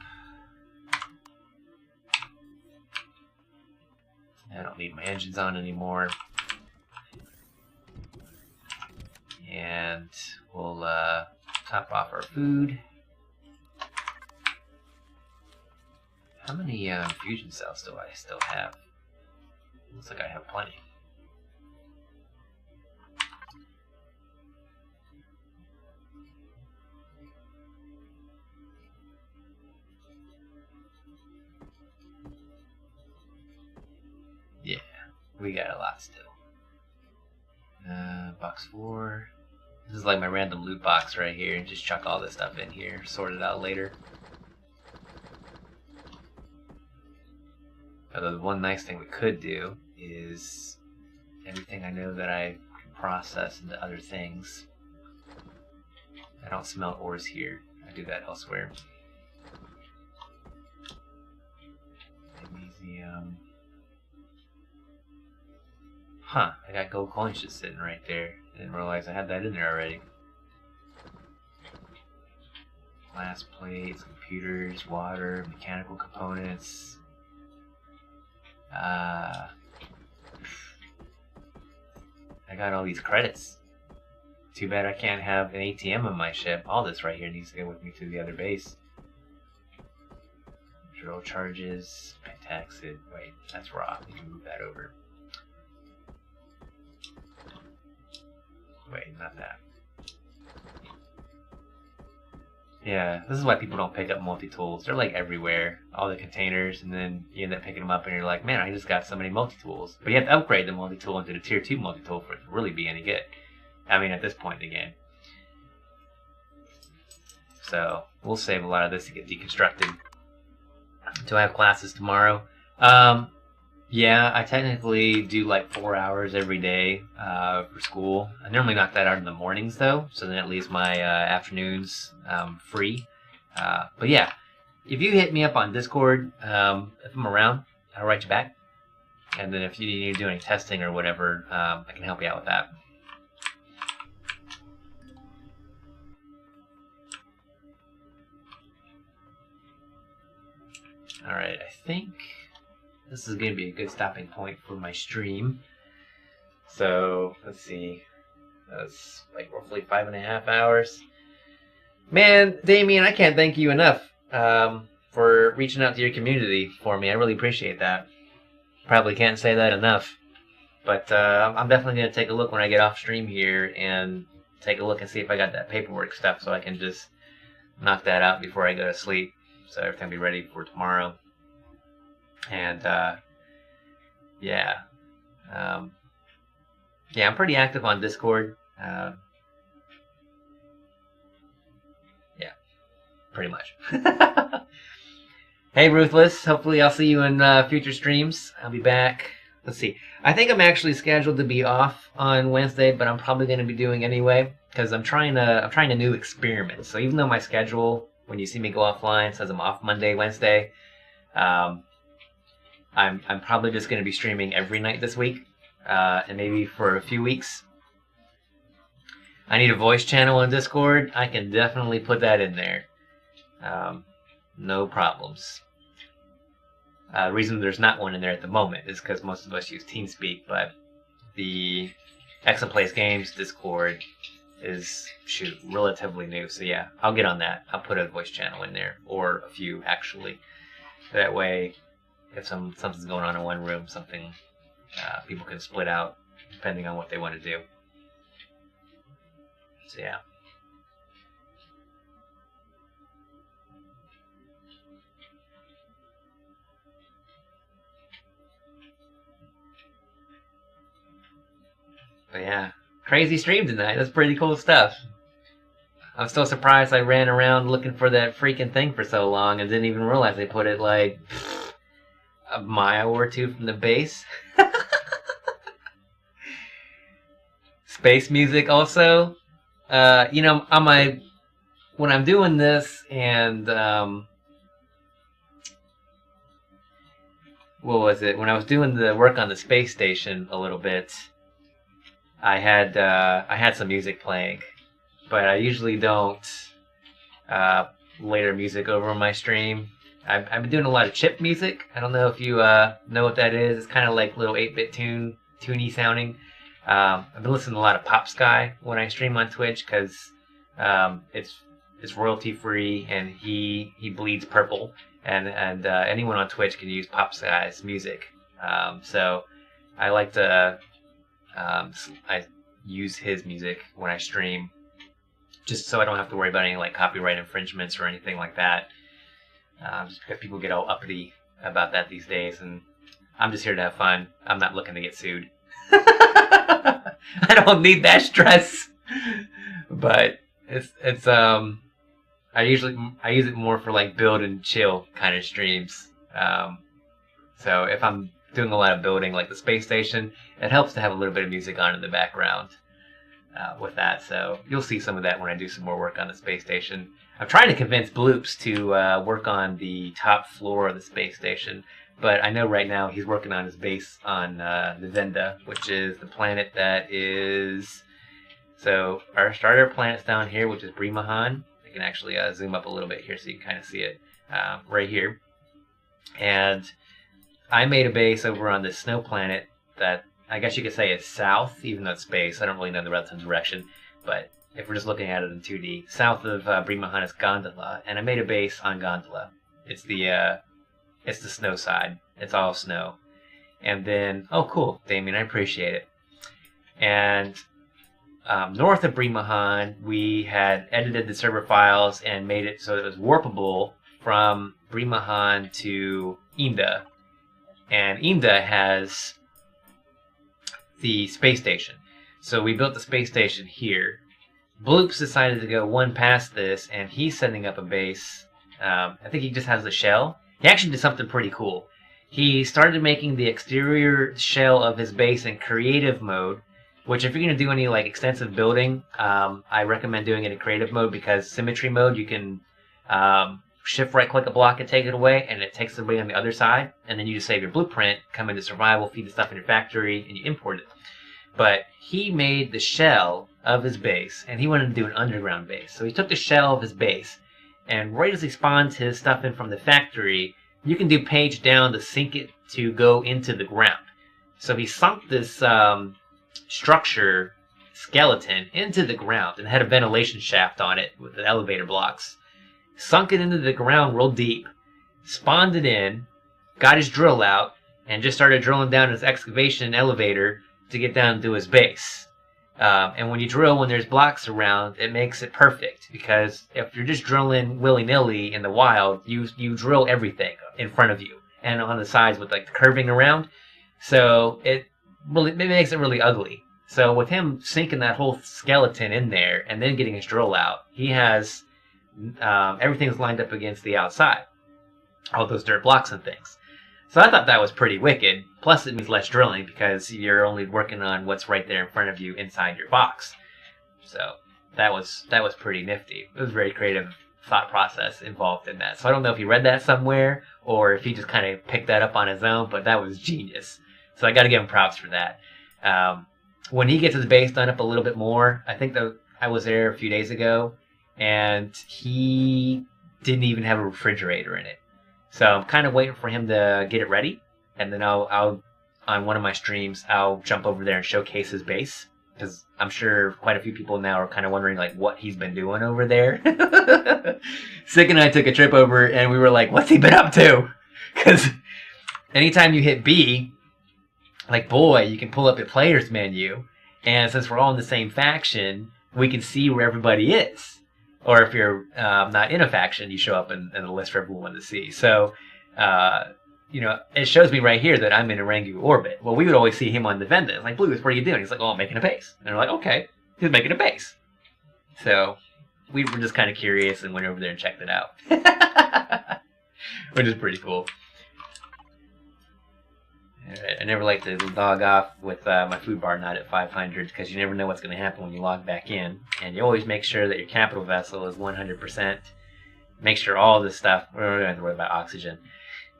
I don't need my engines on anymore. And we'll top off our food. How many fusion cells do I still have? Looks like I have plenty. Yeah, we got a lot still. Box 4. This is like my random loot box right here. Just chuck all this stuff in here, sort it out later. Although the one nice thing we could do is everything I know that I can process into other things. I don't smelt ores here. I do that elsewhere. Magnesium. Huh, I got gold coins just sitting right there. I didn't realize I had that in there already. Glass plates, computers, water, mechanical components. I got all these credits. Too bad I can't have an ATM on my ship. All this right here needs to go with me to the other base. Drill charges, pentaxid. Wait, that's raw. We can move that over. Wait, not that. Yeah, this is why people don't pick up multi-tools. They're like everywhere, all the containers, and then you end up picking them up and you're like, man, I just got so many multi-tools. But you have to upgrade the multi-tool into the tier 2 multi-tool for it to really be any good. I mean, at this point in the game. So, we'll save a lot of this to get deconstructed. Do I have classes tomorrow? Yeah, I technically do like 4 hours every day for school. I normally knock that out in the mornings though, so then it leaves my afternoons free. But yeah, if you hit me up on Discord, if I'm around, I'll write you back. And then if you need to do any testing or whatever, I can help you out with that. Alright, I think this is going to be a good stopping point for my stream. So, let's see. That's like roughly 5.5 hours. Man, Damien, I can't thank you enough for reaching out to your community for me. I really appreciate that. Probably can't say that enough. But I'm definitely going to take a look when I get off stream here and take a look and see if I got that paperwork stuff so I can just knock that out before I go to sleep. So everything will be ready for tomorrow. And yeah. Yeah, I'm pretty active on Discord. Yeah, pretty much. Hey, Ruthless. Hopefully I'll see you in future streams. I'll be back. Let's see. I think I'm actually scheduled to be off on Wednesday, but I'm probably going to be doing anyway because I'm trying a new experiment. So even though my schedule, when you see me go offline, says I'm off Monday, Wednesday, I'm probably just going to be streaming every night this week, and maybe for a few weeks. I need a voice channel on Discord. I can definitely put that in there. No problems. The reason there's not one in there at the moment is because most of us use TeamSpeak, but the EkzimPlaysGames Discord is, relatively new. So yeah, I'll get on that. I'll put a voice channel in there, or a few actually. That way, if something's going on in one room, people can split out depending on what they want to do. So yeah. But yeah, crazy stream tonight. That's pretty cool stuff. I'm still surprised I ran around looking for that freaking thing for so long and didn't even realize they put it like a mile or two from the base. Space music also. You know, on my when I'm doing this and what was it? When I was doing the work on the space station a little bit, I had some music playing, but I usually don't layer music over my stream. I've been doing a lot of chip music. I don't know if you know what that is. It's kind of like little 8-bit tuney sounding. I've been listening to a lot of Pop Sky when I stream on Twitch because it's royalty free and he bleeds purple, and anyone on Twitch can use Pop Sky's music. So I like to I use his music when I stream, just so I don't have to worry about any like copyright infringements or anything like that. Just because people get all uppity about that these days, and I'm just here to have fun. I'm not looking to get sued. I don't need that stress. But it's I use it more for like build and chill kind of streams. So if I'm doing a lot of building like the space station, it helps to have a little bit of music on in the background with that. So you'll see some of that when I do some more work on the space station. I'm trying to convince Bloops to work on the top floor of the space station, but I know right now he's working on his base on Nivenda, which is the planet that is... So our starter planet's down here, which is Brimahan. I can actually zoom up a little bit here so you can kind of see it right here. And I made a base over on this snow planet that I guess you could say is south, even though it's space. I don't really know the relative direction, but if we're just looking at it in 2D, south of Brimahan is Gondola, and I made a base on Gondola. It's the snow side. It's all snow. And then, oh cool, Damien, I appreciate it. And north of Brimahan, we had edited the server files and made it so that it was warpable from Brimahan to Imda. And Imda has the space station. So we built the space station here. Bloops decided to go one past this, and he's setting up a base. I think he just has the shell. He actually did something pretty cool. He started making the exterior shell of his base in creative mode, which if you're going to do any like extensive building, I recommend doing it in creative mode, because symmetry mode, you can shift right click a block and take it away, and it takes it away on the other side, and then you just save your blueprint, come into survival, feed the stuff in your factory, and you import it. But he made the shell of his base, and he wanted to do an underground base. So he took the shell of his base, and right as he spawns his stuff in from the factory, you can do page down to sink it to go into the ground. So he sunk this structure skeleton into the ground and had a ventilation shaft on it with the elevator blocks. Sunk it into the ground real deep, spawned it in, got his drill out, and just started drilling down his excavation elevator to get down to his base. And when you drill, when there's blocks around, it makes it perfect, because if you're just drilling willy-nilly in the wild, you drill everything in front of you and on the sides with like the curving around. So it makes it really ugly. So with him sinking that whole skeleton in there and then getting his drill out, he has everything's lined up against the outside, all those dirt blocks and things. So I thought that was pretty wicked. Plus it means less drilling, because you're only working on what's right there in front of you inside your box. So that was pretty nifty. It was a very creative thought process involved in that. So I don't know if he read that somewhere or if he just kind of picked that up on his own, but that was genius. So I got to give him props for that. When he gets his base done up a little bit more, I think that I was there a few days ago, and he didn't even have a refrigerator in it. So I'm kind of waiting for him to get it ready, and then I'll on one of my streams, I'll jump over there and showcase his base, because I'm sure quite a few people now are kind of wondering like what he's been doing over there. Sick and I took a trip over, and we were like, what's he been up to? Because anytime you hit B, like, boy, you can pull up your players menu, and since we're all in the same faction, we can see where everybody is. Or if you're not in a faction, you show up in the list for everyone to see. So you know, it shows me right here that I'm in a Rangu orbit. Well, we would always see him on the Venda. It's like, Blues, what are you doing? He's like, oh, I'm making a base. And we're like, okay, he's making a base. So we were just kind of curious and went over there and checked it out. Which is pretty cool. I never like to log off with my food bar not at 500 because you never know what's going to happen when you log back in. And you always make sure that your capital vessel is 100%. Make sure all this stuff, we don't have to worry about oxygen.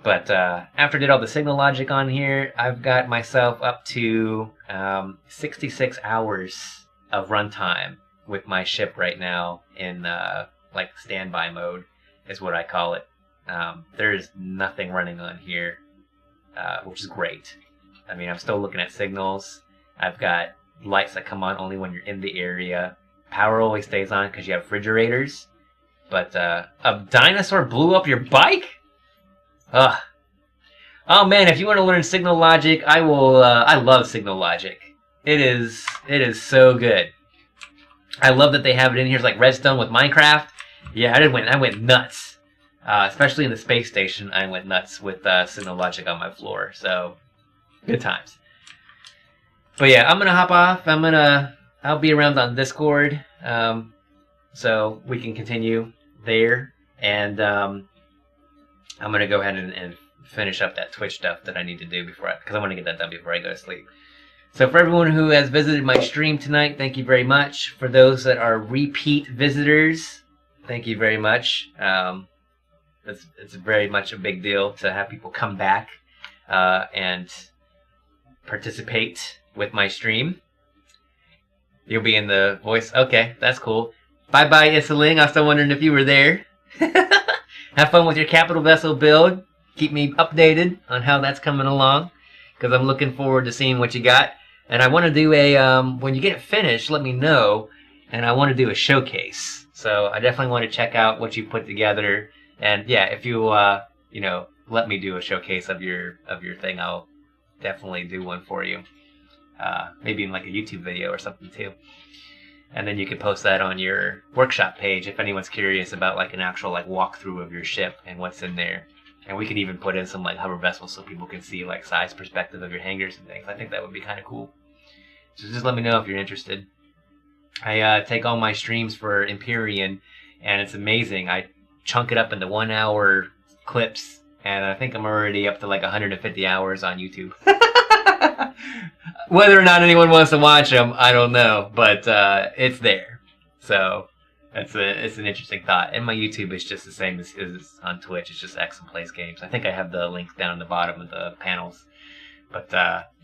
But after I did all the signal logic on here, I've got myself up to 66 hours of runtime with my ship right now in like standby mode is what I call it. There's nothing running on here. Which is great. I mean, I'm still looking at signals. I've got lights that come on only when you're in the area. Power always stays on because you have refrigerators. But a dinosaur blew up your bike? Ugh. Oh man, if you want to learn signal logic, I will. I love signal logic. It is so good. I love that they have it in here. It's like Redstone with Minecraft. Yeah, I went nuts. Especially in the space station, I went nuts with signal logic on my floor. So, good times. But yeah, I'm going to hop off. I'll be around on Discord. So, we can continue there. And I'm going to go ahead and finish up that Twitch stuff that I need to do because I want to get that done before I go to sleep. So, for everyone who has visited my stream tonight, thank you very much. For those that are repeat visitors, thank you very much. It's very much a big deal to have people come back and participate with my stream. You'll be in the voice. Okay, that's cool. Bye-bye, Isling. I was still wondering if you were there. Have fun with your capital vessel build. Keep me updated on how that's coming along because I'm looking forward to seeing what you got. And I want to do a, when you get it finished, let me know. And I want to do a showcase. So I definitely want to check out what you put together. And yeah, if you you know, let me do a showcase of your thing, I'll definitely do one for you. Maybe in like a YouTube video or something too. And then you can post that on your workshop page if anyone's curious about like an actual like walkthrough of your ship and what's in there. And we can even put in some like hover vessels so people can see like size perspective of your hangars and things. I think that would be kind of cool. So just let me know if you're interested. I take all my streams for Empyrion, and it's amazing. I chunk it up into 1 hour clips, and I think I'm already up to like 150 hours on YouTube. Whether or not anyone wants to watch them, I don't know, but it's there. So it's an interesting thought. And my YouTube is just the same as on Twitch. It's just EkzimPlaysGames. I think I have the links down in the bottom of the panels. But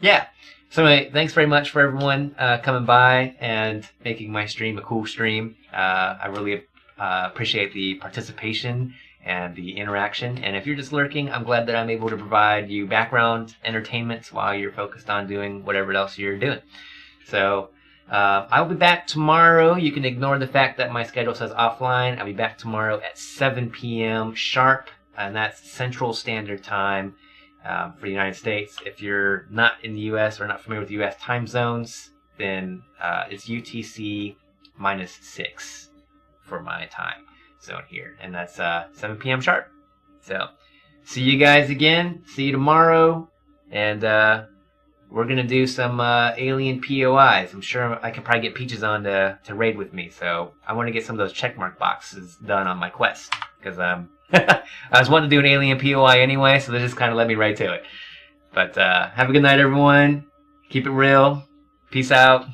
yeah. So anyway, thanks very much for everyone coming by and making my stream a cool stream. I really appreciate the participation and the interaction. And if you're just lurking, I'm glad that I'm able to provide you background entertainment while you're focused on doing whatever else you're doing. So I'll be back tomorrow. You can ignore the fact that my schedule says offline. I'll be back tomorrow at 7 p.m. sharp, and that's Central Standard Time for the United States. If you're not in the U.S. or not familiar with U.S. time zones, then it's UTC -6 for my time zone here, and that's 7 p.m. sharp. So see you guys again. See you tomorrow, and we're gonna do some alien POIs. I'm sure I can probably get Peaches on to raid with me, so I want to get some of those checkmark boxes done on my quest because I was wanting to do an alien POI anyway, so they just kind of led me right to it. But have a good night, everyone. Keep it real. Peace out.